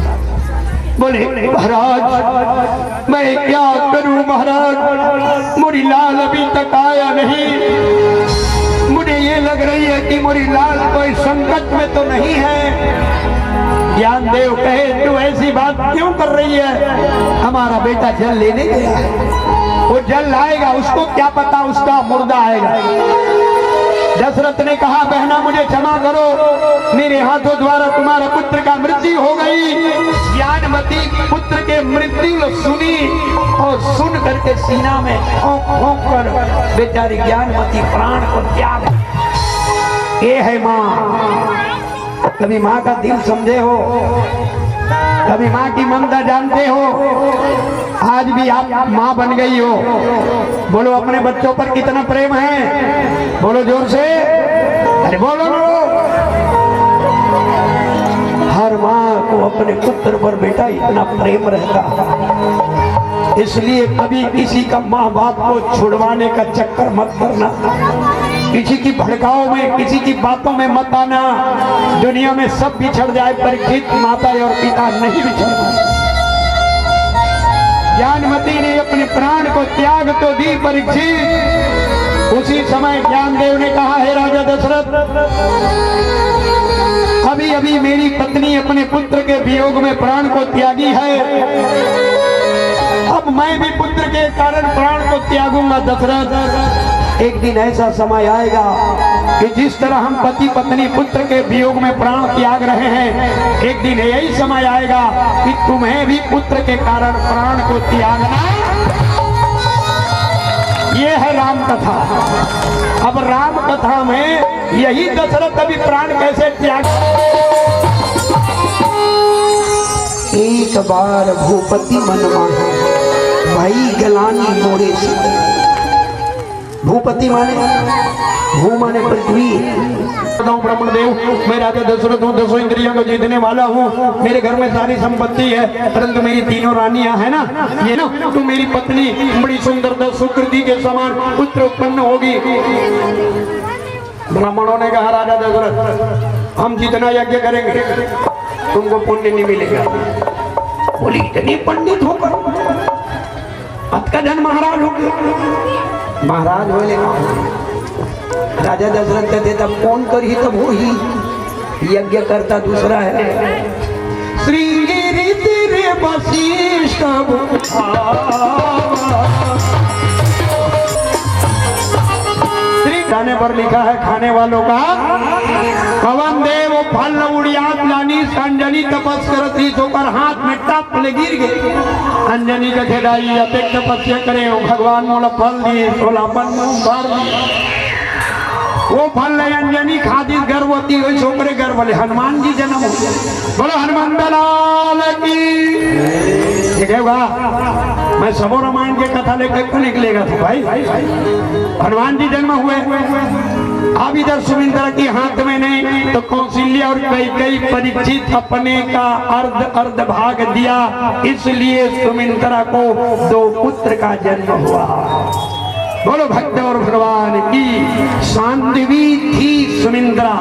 बोले महाराज मैं क्या करूं महाराज, मोरी लाल अभी तक आया नहीं। मुझे ये लग रही है कि मोरी लाल कोई संकट में तो नहीं है। ज्ञान देव कहे तू ऐसी बात क्यों कर रही है? हमारा बेटा जल लेने गया है, वो जल लाएगा, उसको क्या पता उसका मुर्दा आएगा। दशरथ ने कहा बहना मुझे क्षमा करो, मेरे हाथों द्वारा तुम्हारा पुत्र का मृत्यु हो गई। ज्ञानमती पुत्र के मृत्यु सुनी और सुन करके सीना में ठोक ठोक कर बेचारी ज्ञानमती प्राण को त्याग। ये है माँ। कभी माँ का दिल समझे हो, कभी माँ की ममता जानते हो? आज भी आप माँ बन गई हो। बोलो अपने बच्चों पर कितना प्रेम है, बोलो जोर से, अरे बोलो। हर माँ को अपने पुत्र पर बेटा इतना प्रेम रहता है, इसलिए कभी किसी का माँ बाप को छुड़वाने का चक्कर मत करना, किसी की भड़काओं में, किसी की बातों में मत आना। दुनिया में सब बिछड़ जाए, परीक्षित माता और पिता नहीं बिछड़ना। ज्ञानमती ने अपने प्राण को त्याग तो दी परीक्षित। उसी समय ज्ञानदेव ने कहा हे राजा दशरथ, अभी अभी मेरी पत्नी अपने पुत्र के वियोग में प्राण को त्यागी है, अब मैं भी पुत्र के कारण प्राण को त्यागूंगा। दशरथ एक दिन ऐसा समय आएगा कि जिस तरह हम पति पत्नी पुत्र के वियोग में प्राण त्याग रहे हैं, एक दिन यही समय आएगा कि तुम्हें भी पुत्र के कारण प्राण को त्यागना। ये है राम कथा। अब राम कथा में यही दशरथ अभी प्राण कैसे त्याग। एक बार भूपति मन माने भाई गलानी मोरे से। भूपति माने, भू माने पृथ्वी। ब्रह्मण देव मैं राजा दशरथ हूँ, 10 इंद्रियों को जीतने वाला हूँ, मेरे घर में सारी संपत्ति है, परंतु मेरी 3 रानियां है ना, ये ना तो मेरी पत्नी बड़ी सुंदरता सुकृति के समान पुत्र उत्पन्न होगी। ब्राह्मणों ने कहा राजा दशरथ हम जितना यज्ञ करेंगे तुमको पुण्य नहीं मिलेगा। बोली इतनी पंडित होकर अब का जन महाराज हो गया। महाराज बोले राजा दशरथ कहते तब कौन करी, तब वो ही यज्ञ करता दूसरा है। श्रृंगेरी तेरे वशिष्ठ गाने पर लिखा है खाने वालों का पवन देव फल उड़ियात लानी अंजनी तपस करती होकर हाथ में टप ले गिर गए। अंजनी का खेदाई अपेक्ष तपस्या करे भगवान मोला फल दिए, सोलापन भर वो फल ले अंजनी खादी गर्भवती हुई छोकरे गर्भ ले हनुमान जी जन्म हो गया। बोलो हनुमान लाल की। ठीक है वाह, मैं सबो रामायण के कथा लेकर निकलेगा था भाई। हनुमान जी जन्म हुए, अब इधर सुमिंद्रा के हाथ में नहीं तो कौशल्या और कई परीक्षित अपने का अर्ध भाग दिया, इसलिए सुमिंद्रा को 2 पुत्र का जन्म हुआ। बोलो भक्त और भगवान की। शांतिवी थी सुमिंद्रा,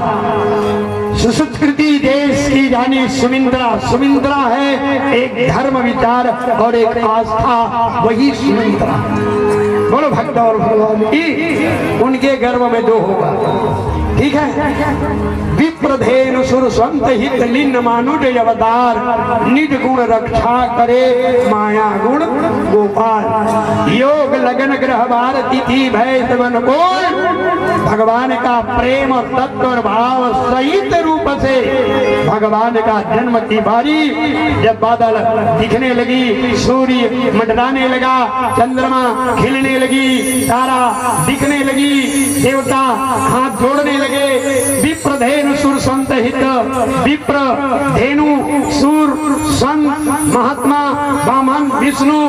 सुसंस्कृति देश की रानी सुमिंद्रा। सुमिंद्रा है एक धर्म विचार और एक आस्था, वही सुमिंद्रा। बोलो भक्त और भगवान की। उनके गर्भ में 2 होगा। ठीक है। विप्रधेनु सुर स्वंत हित लिन्न मानुज अवतार, निज गुण रक्षा करे माया गुण गोपाल। योग लगन ग्रह बार तिथि भय तवन बोल, भगवान का प्रेम और तत्व और भाव सहित रूप से भगवान का जन्म की बारी। जब बादल दिखने लगी, सूर्य मंडराने लगा, चंद्रमा खिलने लगी, तारा दिखने लगी, देवता हाथ जोड़ने लगे। विप्र धेनु सुर संत हित, विप्र धेनु सुर संत महात्मा वामन विष्णु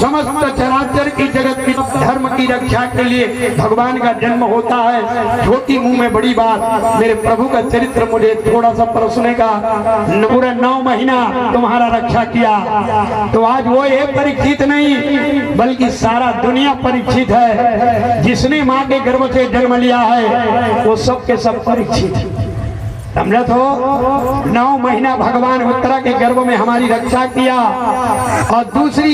समस्त चराचर की जगत की धर्म की रक्षा के लिए भगवान का जन्म होता है। छोटी मुंह में बड़ी बात। मेरे प्रभु का चरित्र मुझे थोड़ा सा परसने का, पूरा 9 महीना तुम्हारा रक्षा किया। तो आज वो एक परीक्षित नहीं बल्कि सारा दुनिया परीक्षित है। जिसने माँ के गर्भ से जन्म लिया है वो सब के सब परीक्षित। समझा? तो 9 महीना भगवान उत्तरा के गर्भ में हमारी रक्षा किया। और दूसरी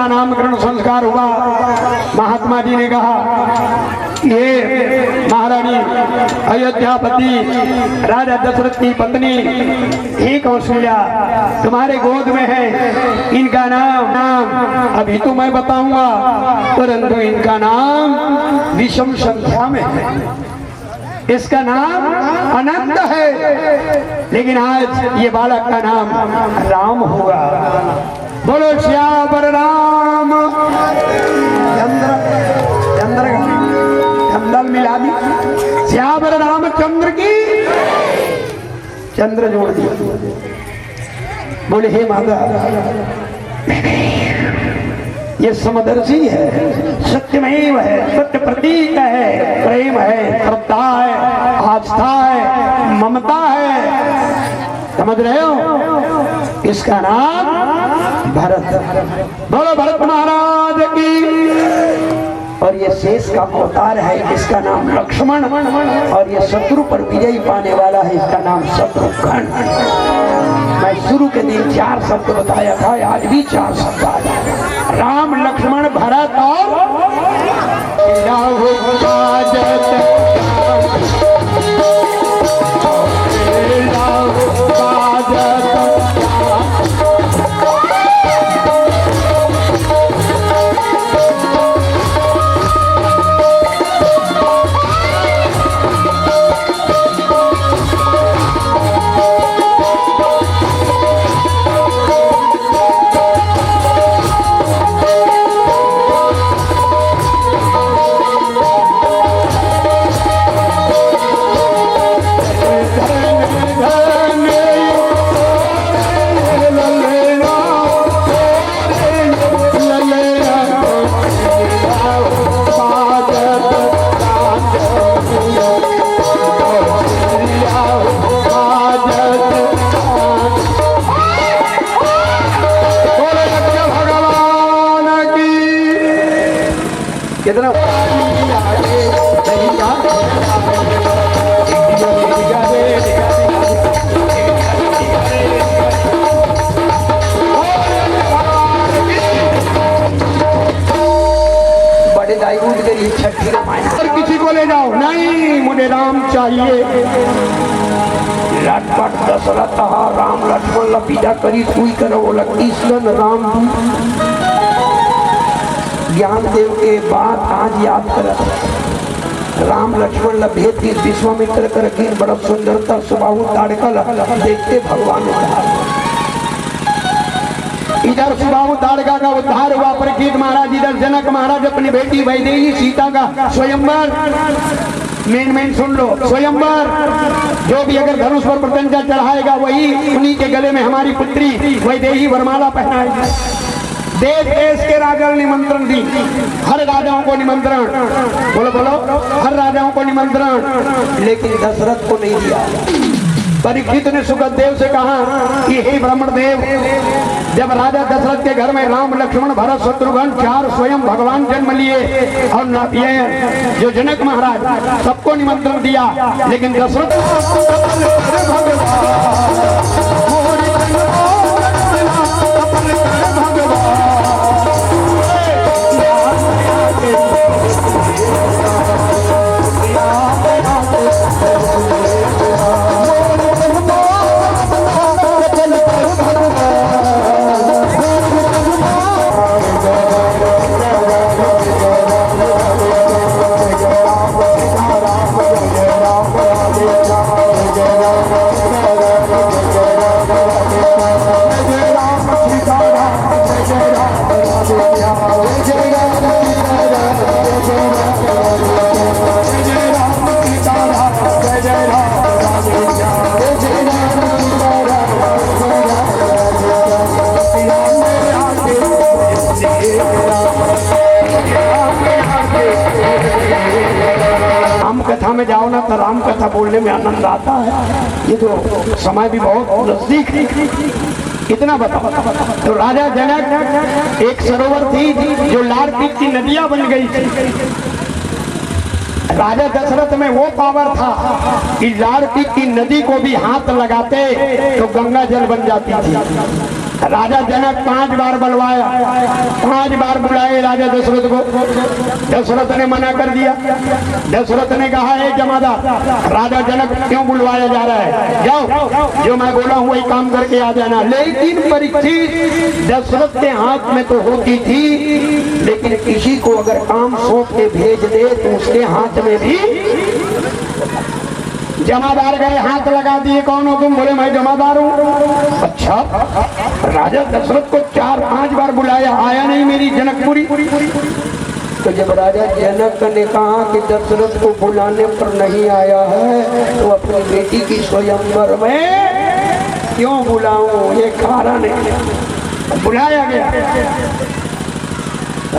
नामकरण संस्कार हुआ। महात्मा जी ने कहा, ये महारानी अयोध्यापति राजा दशरथ की पत्नी ही कौशल्या तुम्हारे गोद में है। इनका नाम अभी तो मैं बताऊंगा, परंतु इनका नाम विषम संख्या में है। इसका नाम अनंत है, लेकिन आज ये बालक का नाम राम होगा। बोलो श्यावर राम चंदन मिला दी, श्यावर रामचंद्र की चंद्र जोड़ दिया। बोले हे माता, ये समदर्शी है, सत्यमेव है, सत्य प्रतीक है, प्रेम है, श्रद्धा है, आस्था है, ममता है। समझ रहे हो? इसका नाम भरत। बोलो भरत महाराज की। और ये शेष का अवतार है, इसका नाम लक्ष्मण। और ये शत्रु पर विजय पाने वाला है, इसका नाम शत्रुघ्न। मैं शुरू के दिन 4 शब्द बताया था, आज भी 4 शब्द आ जाए। राम लक्ष्मण भरत और राम चाहिए। लटपट दशरथ राम लक्ष्मण लपीजा करी सुई करो कृष्ण राम ज्ञान देव के बाद आज याद कर राम लक्ष्मण भेद विश्वामित्र कर बड़ा सुंदरता सुबाहु ताड़कल देखते भगवान इधर सुबाहु ताड़का का उद्धार हुआ। परीक्षित महाराज इधर जनक महाराज अपनी बेटी वैदेही सीता का स्वयंवर मेन सुन लो। स्वयंवर जो भी अगर धनुष पर प्रत्यंचा चढ़ाएगा वही उन्हीं के गले में हमारी पुत्री वैदेही वरमाला पहनाएगी। देश देश के राजा ने निमंत्रण दी, हर राजाओं को निमंत्रण, बोलो बोलो हर राजाओं को निमंत्रण, लेकिन दशरथ को नहीं दिया। परीक्षित ने सुखदेव से कहा कि हे ब्राह्मण देव, जब राजा दशरथ के घर में राम लक्ष्मण भरत शत्रुघ्न चार स्वयं भगवान जन्म लिए और ये जो जनक महाराज सबको निमंत्रण दिया, लेकिन दशरथ कथा में जाओ ना तो राम कथा बोलने में आनंद आता है। ये तो समय भी बहुत नजदीक है। इतना बताओ तो राजा जनक एक सरोवर थी जो लाल पीक की नदियां बन गई थी। राजा दशरथ में वो पावर था कि लाल पीक की नदी को भी हाथ लगाते तो गंगा जल बन जाती थी। राजा जनक 5 बार बुलवाया, 5 बार बुलाए राजा दशरथ को। दशरथ ने मना कर दिया। दशरथ ने कहा है जमादार, राजा जनक क्यों बुलवाया जा रहा है, जाओ जो मैं बोला हूँ वही काम करके आ जाना। लेकिन परीक्षित दशरथ के हाथ में तो होती थी, लेकिन किसी को अगर काम सौंप के भेज दे तो उसके हाथ में भी। जमादार गए, हाथ लगा दिए, कौन हो तुम? बोले मैं जमादार हूँ। अच्छा, राजा दशरथ को 4-5 बार बुलाया, आया नहीं मेरी जनकपुरी। तो जब राजा जनक ने कहा कि दशरथ को बुलाने पर नहीं आया है तो अपनी बेटी की स्वयंवर में क्यों बुलाऊं, ये कारण है। बुलाया गया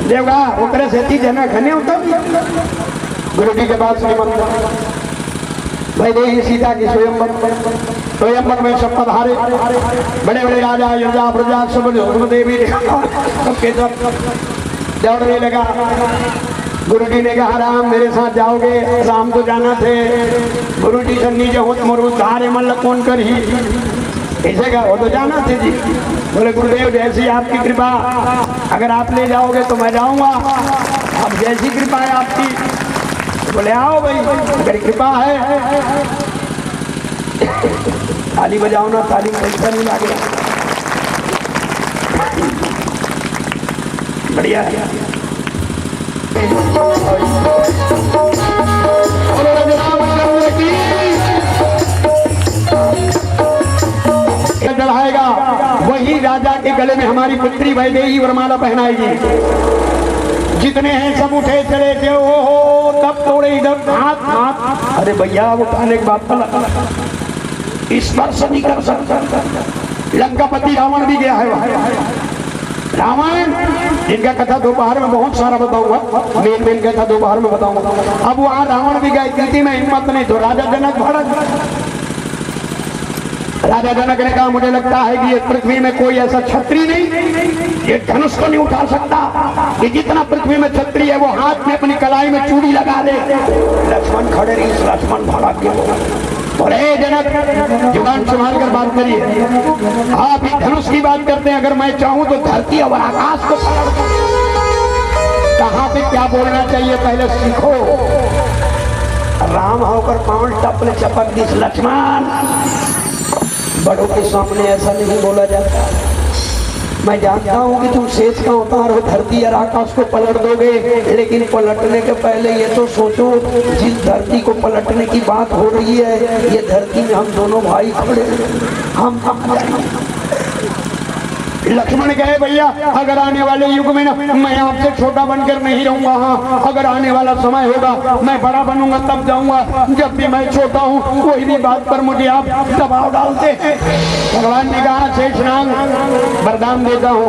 देवगा ओकरे से थी जनक है गुरु जी के बाद श्रीमंत वैदेही सीता की स्वयंवर में सब पधारे। बड़े बड़े राजा योजा प्रजा सब देवी सबके सब दौड़ने लगा। गुरु जी ने कहा राम मेरे साथ जाओगे? राम तो जाना थे। गुरु जी से नीचे होत मरु धारे मल्ल कौन कर ही ऐसे का वो तो जाना थे जी। बोले गुरुदेव जैसी आपकी कृपा, अगर आप ले जाओगे तो मैं जाऊंगा। अब जैसी कृपा है आपकी। बोले आओ भाई, अगर कृपा है। ताली बजाओ ना, ताली में पैसा नहीं लागे। बढ़िया है। चढ़ाएगा वही राजा के गले में हमारी पुत्री वैदेही वरमाला पहनाएगी। जितने हैं सब उठे चले थे, ओ तब तोड़े इधर हाथ। अरे भैया वो उठाने के बाद स्पर्श नहीं कर सकता। लंकापति रावण भी गया है वहां। रावण इनका कथा दोपहर में बहुत सारा बताऊंगा, मेन कथा दोपहर में बताऊंगा। अब वहां रावण भी गए, किसी में हिम्मत नहीं तो राजा जनक भड़क। राजा जनक ने कहा मुझे लगता है कि ये पृथ्वी में कोई ऐसा छत्री नहीं, ये धनुष को नहीं उठा सकता। कि जितना पृथ्वी में छत्री है वो हाथ में अपनी कलाई में चूड़ी लगा ले। लक्ष्मण खड़े रही, लक्ष्मण भड़क गए। और हे जनक जुबान संभाल कर बात करिए। आप ही धनुष की बात करते हैं, अगर मैं चाहूं तो धरती और आकाश को कहां पे क्या बोलना चाहिए पहले सीखो। राम होकर पांव टपले चपक दिस लक्ष्मण। बड़ों के सामने ऐसा नहीं बोला जाता। मैं जानता हूँ कि तुम शेष का अवतार हो, धरती और आकाश को पलट दोगे, लेकिन पलटने के पहले ये तो सोचो जिस धरती को पलटने की बात हो रही है, ये धरती में हम दोनों भाई खड़े हैं, हम जाएंगे। लक्ष्मण कहे भैया अगर आने वाले युग में ना मैं आपसे छोटा बनकर नहीं रहूंगा। हाँ, अगर आने वाला समय होगा मैं बड़ा बनूंगा तब जाऊंगा, जब भी मैं छोटा हूँ कोई भी बात पर मुझे आप दबाव डालते हैं। भगवान ने कहा शेषनाग वरदान देता हूँ,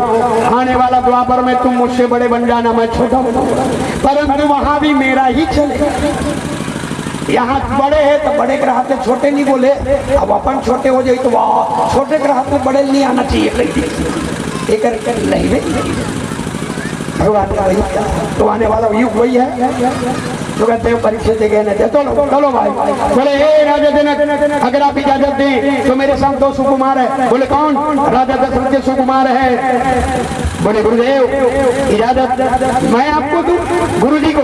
आने वाला द्वापर में तुम मुझसे बड़े बन जाना, मैं छोटा बनूंगा, परंतु वहां भी मेरा ही चलेगा। यहाँ बड़े हैं तो बड़े के हाथ में छोटे नहीं बोले, अब अपन छोटे हो जाए तो वाह छोटे के हाथ में बड़े नहीं आना चाहिए। एक नहीं भगवान का वही तो आने वाला युग वही है जो कहते हैं परीक्षा दे गए नहीं। चलो भाई बोले हे राजा जनक अगर आप इजाजत दें तो मेरे साथ 2 सुकुमार है। बोले कौन? राजा दशरथ के सुकुमार है। बोले गुरुदेव इजाजत मैं आपको दूं। गुरु जी को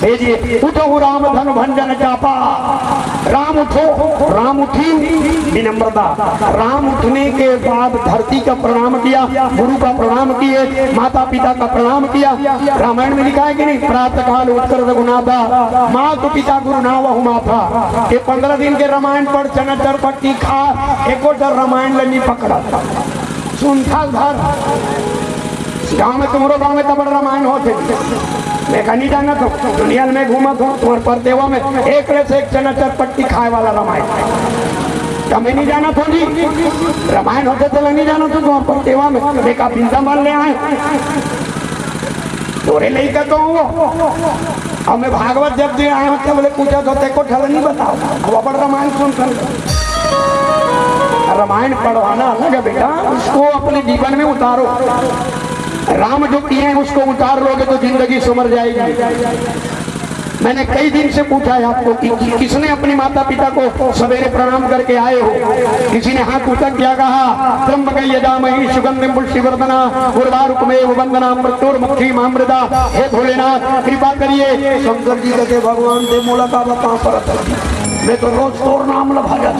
भेजिए। उठो राम धन भंजन चापा। राम उठो, राम उठी विनम्रता। राम उठने के बाद धरती का प्रणाम किया, गुरु का प्रणाम किए, माता पिता का प्रणाम किया। रामायण में लिखा है कि नहीं, प्रातः काल उठकर रघुनाथा माँ तो पिता गुरु ना वह माथा। ये 15 दिन के रामायण पढ़ चनाचर पट्टी खा एक रामायण लनी पकड़ा था सुनता घर गाँव में तुम्हारो गाँव में तबड़ रामायण होते मैं कहीं जाना था दुनिया में घूमा था तुम्हारे पर देवा में एक से एक चनाचर पट्टी खाए वाला रामायण मैं नहीं जाना था जी। रामायण होते तो नहीं जाना था तुम्हारे पर देवा में देखा बिंदा मान ले आए तोरे ले कहता हूँ। अब मैं भागवत जब दिन आया तब बोले पूछा तो तेको ठल नहीं बताओ अब अपन रामायण सुन कर। रामायण पढ़वाना अलग है बेटा, उसको अपने जीवन में उतारो। राम जो किए हैं उसको उतार लोगे तो जिंदगी सुमर जाएगी। मैंने कई दिन से पूछा है आपको कि किसने अपनी माता पिता को सवेरे प्रणाम करके आए हो? किसी ने हाथ उठक किया, कहा त्र्यंबकं यजामहे सुगंधिं पुष्टिवर्धना उर्वारुकमेव वंदना मृत्युर्मुक्षी मामृता। हे भोलेनाथ कृपा करिए। शंकर जी कहते भगवान दे मोला का बता परत मैं तो रोज तोर नाम ला भजत।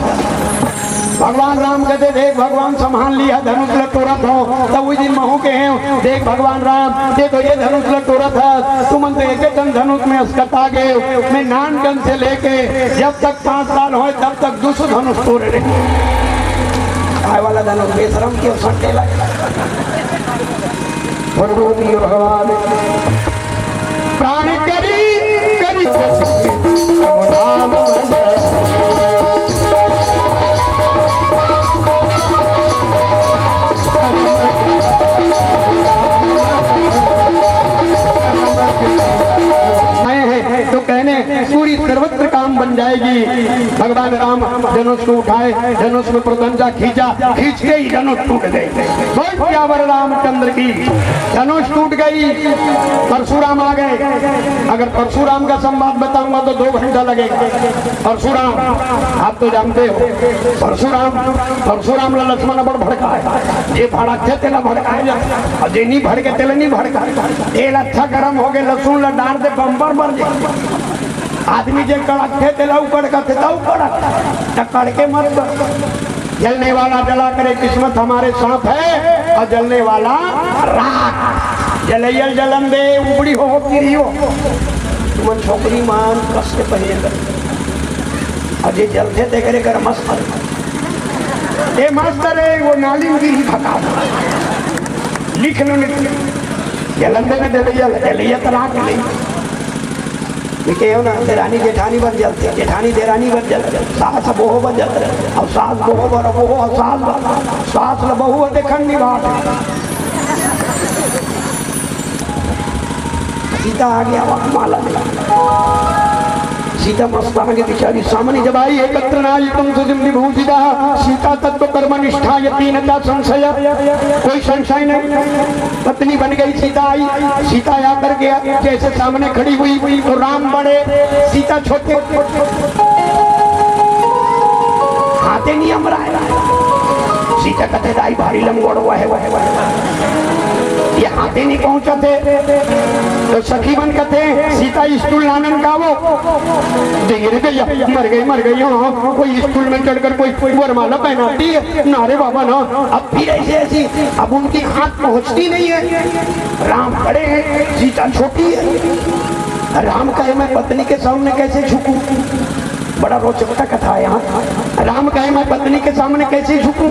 भगवान राम कहते देख भगवान संभाल लिया धनुष लटोरत हो तब उस दिन महू के हैं देख भगवान राम दे तो ये धनुष लटोरत है तुम तो एक टन धनुष में अस्कता गए मैं नान टन से लेके जब तक 5 साल हो तब तक 200 धनुष तोड़े रहे आए वाला धनुष बेशरम के सट्टे लगे भगवान प्राण करी तो कहने पूरी सर्वत्र काम बन जाएगी। भगवान राम धनुष को उठाए, धनुष में प्रतंजा खींचा, खींचते ही धनुष टूट गई। बहुत प्यावर रामचंद्र की धनुष टूट गई। परशुराम आ गए। अगर परशुराम का संवाद बताऊंगा तो 2 घंटा लगेगा। परशुराम आप तो जानते हो परशुराम लक्ष्मण बड़ भड़काए ये भड़कते तेला भड़काए और जे नहीं भड़के तेला नहीं भड़का तेल अच्छा गर्म हो गए लहसुन डाल दे बम्पर मर जाए आदमी जे कड़कते तेला उकड़कते तो कड़ के मत जलने वाला जला करे किस्मत हमारे साथ है और जलने वाला राख जलैयल जलन दे उबड़ी हो गिरी हो तुम छोकरी मान कस के पहले कर अजय जलते दे करे कर मस्त ए मास्टर है वो नाली में ही फका लिख लो जलन दे में जलैया तलाक नहीं लिखे हो ना देरानी जेठानी बन जाती है जेठानी देरानी बन जाती है सास बहु बन जाते अब सास बहु बर बहु सास ल बहु देखन नहीं बात सीता आ गया माला मिला सीता मस्त आगे बिचारी सामने जब आई एकत्र नायिकम सुदिम विभूषिता सीता तत्व कर्म निष्ठा यतीनता संशय कोई संशय नहीं पत्नी बन गई सीता आई सीता आकर के जैसे सामने खड़ी हुई तो राम बड़े सीता छोटे हाथे नहीं अमराए सीता कहते दाई भारी लंगोड़ हुआ है ये हाथी नहीं पहुंचा थे तो सखी बन कहते सीता स्टूल लानन का वो गिर गई मर गई हाँ कोई स्टूल में चढ़कर कोई वरमाला पहनाती है नारे बाबा ना। अब फिर ऐसे ऐसी अब उनकी हाथ पहुंचती नहीं है। राम बड़े हैं सीता छोटी है। राम कहे मैं पत्नी के सामने कैसे झुकूं, बड़ा रोचक कथा है यहाँ। राम कहे मैं पत्नी के सामने कैसे झुकूं,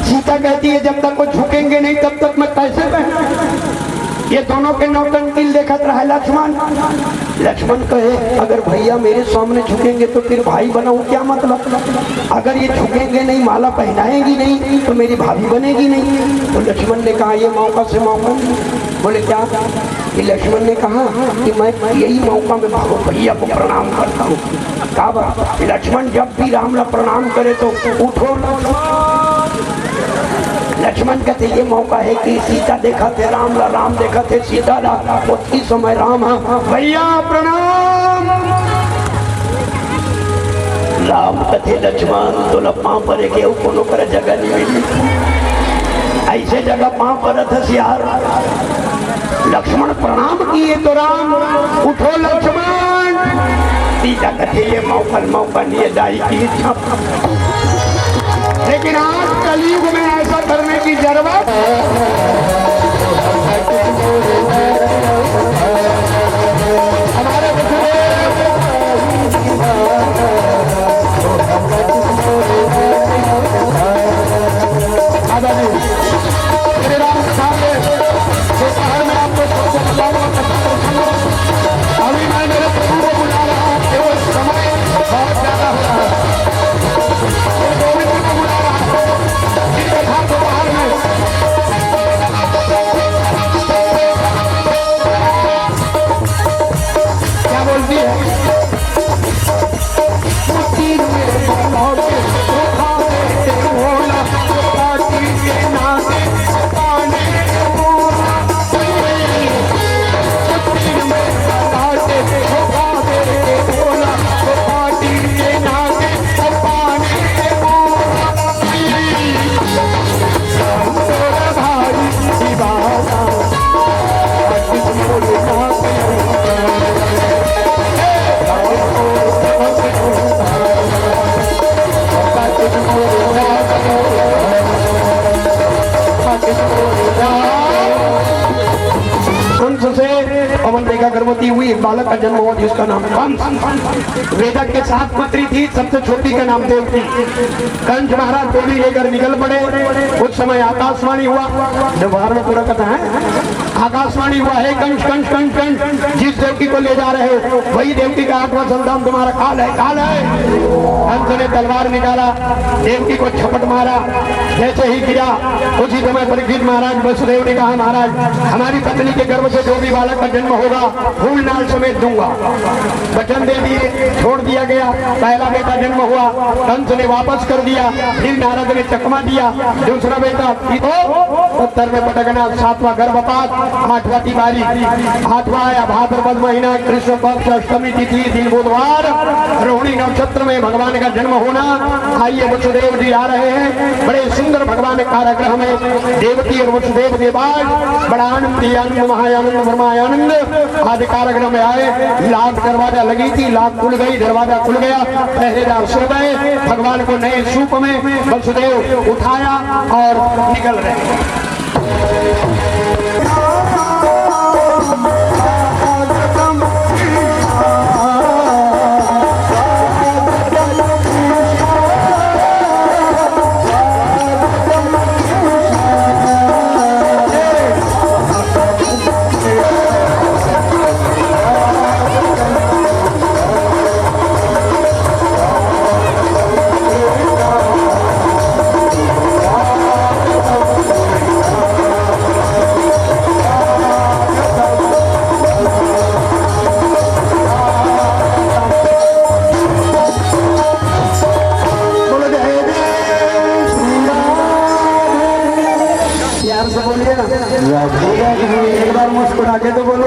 सीता कहती है जब तक वो झुकेंगे नहीं तब तक मैं कैसे पहनूं। ये दोनों के नौटंकी देखत रहा लक्ष्मण। लक्ष्मण कहे अगर भैया मेरे सामने झुकेंगे तो फिर भाई बनाऊं क्या मतलब, अगर ये झुकेंगे नहीं माला पहनाएंगी नहीं तो मेरी भाभी बनेगी नहीं। तो लक्ष्मण ने कहा ये मौका से मौका। बोले क्या कि लक्ष्मण ने कहा कि मैं यही मौका में भागो भैया को प्रणाम करता हूँ। कहा लक्ष्मण जब भी राम ला प्रणाम करे तो उठो। लक्ष्मण कहते ये मौका है कि सीता देखा थे राम ला, राम देखा थे सीता ला, उसी समय राम भैया प्रणाम। राम कथे लक्ष्मण तो पाँव पर कोनो कर जगह नहीं मिली, ऐसे जगह पाँव पर यार। लक्ष्मण प्रणाम किए तो राम उठो लक्ष्मण। सीता कथे ये मौका लिए दाई की इच्छा। लेकिन आज कलयुग में ऐसा करने की जरूरत हमारे श्री राम शहर में आपको अभी मैं मेरे प्रभु को बुला रहा हूँ केवल समय बहुत ज्यादा हो रहा है। क्या बोलती है गर्भवती हुई एक बालक का जन्म हुआ जिसका नाम कंस। वेदक के 7 पुत्री थी, सबसे छोटी का नाम देवकी। कंस महाराज देवी लेकर निकल पड़े। उस समय आकाशवाणी हुआ, दोपहर में पूरा कथा है। आकाशवाणी हुआ है कंस कंस कंस कंस जिस देवकी को ले जा रहे हो वही देवकी का 8वां संतान तुम्हारा काल है काल है। कंस ने तलवार निकाला, देवकी को झपट मारा, जैसे ही गिरा उसी समय परीक्षित महाराज वसुदेव ने कहा महाराज हमारी पत्नी के गर्भ से जो भी बालक का जन्म होगा फूल नाल समेत दूंगा। वचन दे दिए, छोड़ दिया गया। पहला बेटा जन्म हुआ, कंस ने वापस कर दिया। फिर नारद ने चकमा दिया, दूसरा बेटा उत्तर में पटकना, 7वां गर्भपात, 8वां तिवारी, 8वां आया भाद्रपद महीना, कृष्ण पक्ष अष्टमी तिथि दिन बुधवार, रोहिणी नक्षत्र में भगवान का जन्म होना। आइए वसुदेव जी आ रहे हैं, बड़े सुंदर भगवान कारागृह में देवकी और वसुदेव के बाद बड़ा आनंद आनंद महायानंद ब्रह्मायानंद आदि कारागृह में आए। लाख दरवाजा लगी थी, लाख खुल गई, दरवाजा खुल गया, पहरेदार सो गए। भगवान को नए सूप में वसुदेव उठाया और निकल रहे। एक बार मुस्कुरा के तो बोलो।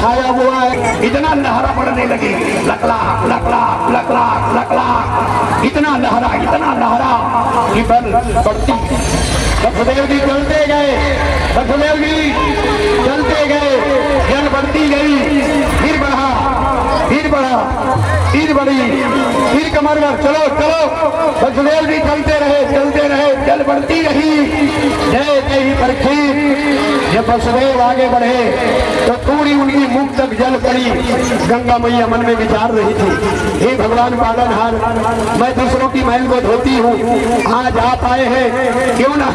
छाया हुआ है। इतना लहरा बढ़ने लगी, लकला लकला लकला लकला, इतना लहरा कि बल बढ़ती। वसुदेव जी चलते गए, वसुदेव जी चलते गए, जल बढ़ती गई, फिर बढ़ा, फिर बढ़ा, फिर बढ़ी, फिर कमर में चलो चलो। वसुदेव जी चलते रहे, जल बढ़ती रही। जय जय परीक्षित, जब वसुदेव आगे बढ़े तो पूरी उनकी मुख तक जल पड़ी। गंगा मैया मन में विचार रही थी, हे भगवान पालनहार, मैं दूसरों की मैल को धोती हूँ, आज आप आए हैं, क्यों ना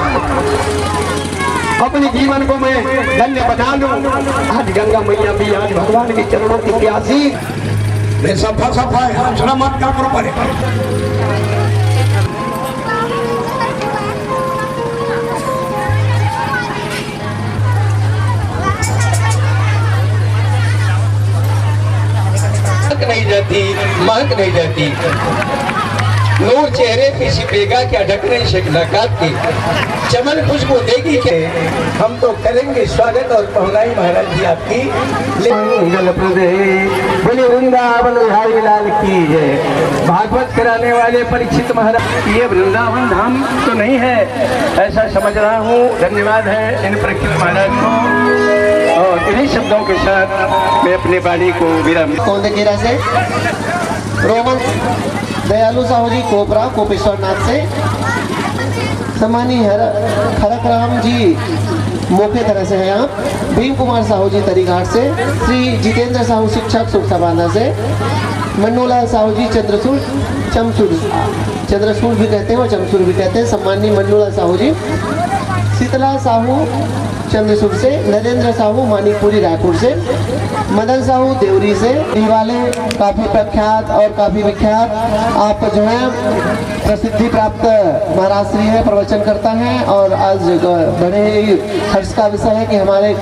अपने जीवन को मैं धन्य बना लूं। आज गंगा मैया भी आज भगवान के चरणों की प्यासी। मैं सफा है, हंसना मत क्या करो पड़े। महक नहीं जाती, नूर चेहरे पे छिपेगा क्या, ढकने से नकाब की चमन खुशबू देगी के। हम तो करेंगे स्वागत और पहुंचाई महाराज जी आपकी। बोले वृंदावन बिहारी लाल की जय। भागवत कराने वाले परीक्षित महाराज, ये वृंदावन धाम तो नहीं है ऐसा समझ रहा हूँ। धन्यवाद है इन परीक्षित महाराज को, और इन्हीं शब्दों के साथ मैं अपनी वाणी को विराम। कौंदकेरा से रोमन दयालु साहू जी कोपरा कोपेश्वर नाथ से, सम्मानीय खरक राम जी मोखे तरह से हैं आप, भीम कुमार साहू जी तरीघाट से, श्री जितेंद्र साहू शिक्षक सुखसा बांधा से, मन्नूलाल साहू जी चंद्रसूर भी कहते हैं और चमसूर भी कहते हैं, सम्मानीय मन्नूलाल साहू जी, शीतला साहू चंद्रसूर से, नरेंद्र साहू मानिकपुरी रायपुर से, मदन साहू देवरी से। ये वाले काफ़ी प्रख्यात और काफ़ी विख्यात, आप जो है प्रसिद्धि प्राप्त महाराज श्री है, प्रवचन करता है, और आज बड़े ही हर्ष का विषय है कि हमारे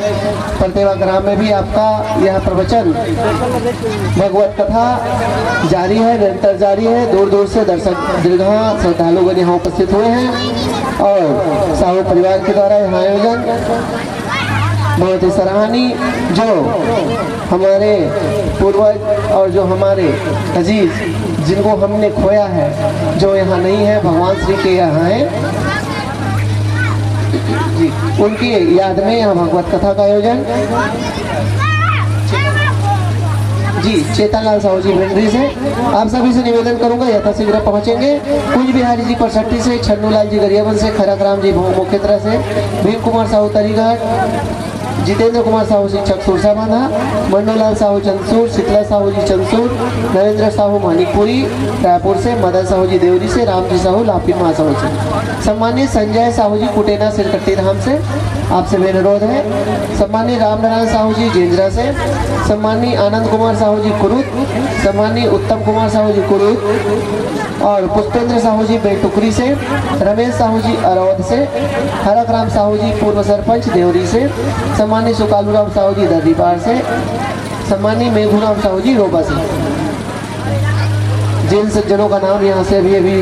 परतेवा ग्राम में भी आपका यह प्रवचन भगवत कथा जारी है, निरंतर जारी है। दूर दूर से दर्शक दीर्घा श्रद्धालुगण यहाँ उपस्थित हुए हैं, और साहू परिवार के द्वारा यह आयोजन बहुत ही सराहनीय, जो हमारे पूर्वज और जो हमारे अजीज जिनको हमने खोया है, जो यहाँ नहीं है, भगवान श्री के यहाँ है जी, उनकी याद में यहाँ भगवत कथा का आयोजन जी। चेतनलाल साहू जी भिंडरी से, आप सभी से निवेदन करूंगा यथाशीघ्र पहुंचेंगे। कुंज बिहारी जी परसट्टी से, छन्नूलाल जी गरियाबंद से, खरक राम जी मुख्यतरा से, भीम कुमार साहू तरीघाट, जितेंद्र कुमार साहू शिक्षक सुरसा बांधा, मन्नूलाल साहू चंदसूर, शीतला साहू जी चंदसूर, नरेंद्र साहू मानिकपुरी रायपुर से, मदन साहू जी देवरी से, रामजी साहू लापिन महासाहू से, सम्मानित संजय साहू जी कुटेना सिरकट्टी धाम से, आपसे मेरा अनुरोध है। सम्मानित रामनारायण साहू जी जेंजरा से, सम्मानित आनंद कुमार साहू जी कुरुत, सम्मानित उत्तम कुमार साहू जी कुरुत, और पुष्पेंद्र साहू जी बेटुकरी से, रमेश साहू जी अरौद से, हरक राम साहू जी पूर्व सरपंच देवरी से, सम्मानीय सुकालू राम साहू जी दर्दीपार से, सम्मानीय मेघूराम साहू जी रोबा से। जिन सज्जनों का नाम यहाँ से अभी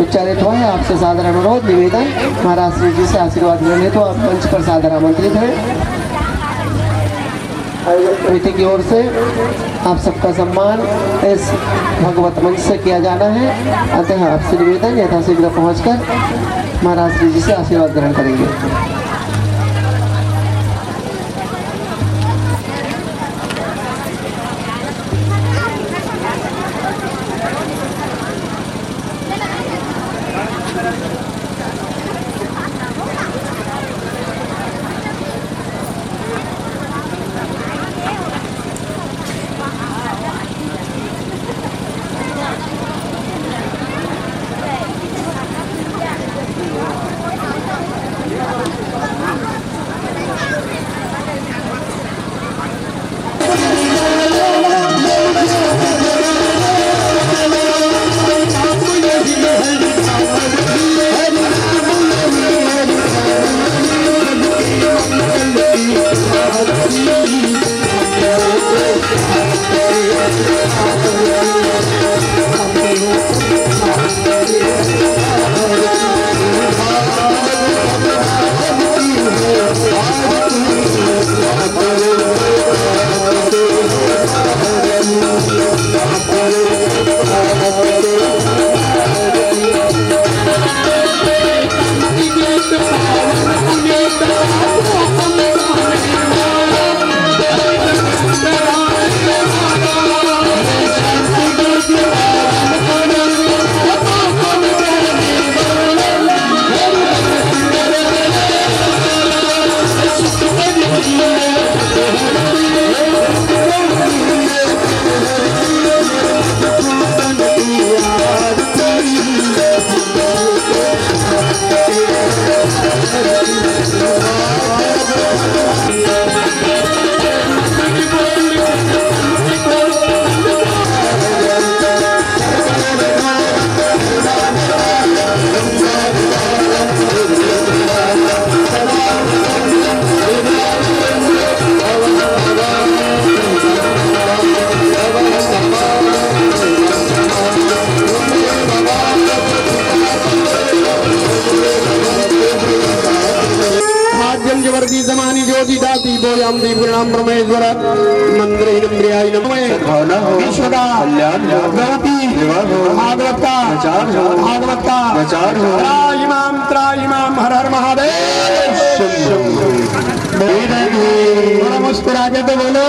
उच्चारित हुआ है, आपसे सादर अनुरोध निवेदन, महाराज श्री जी से आशीर्वाद लेने तो आप मंच पर सादर आमंत्रित हैं। आयोजक कमेटी की ओर से आप सबका सम्मान इस भगवत मंच से किया जाना है, अतः आपसे निवेदन यथाशीघ्र पहुंचकर महाराज श्री जी से आशीर्वाद ग्रहण करेंगे। तेजवर्ती समानी ज्योति दाती बोयाम दीपुराम परमेश्वर मंदिर इंद्रियाय नमः विश्वदा गणपति भागवत का त्राइमाम हर हर महादेव मुस्कुरा के तो बोलो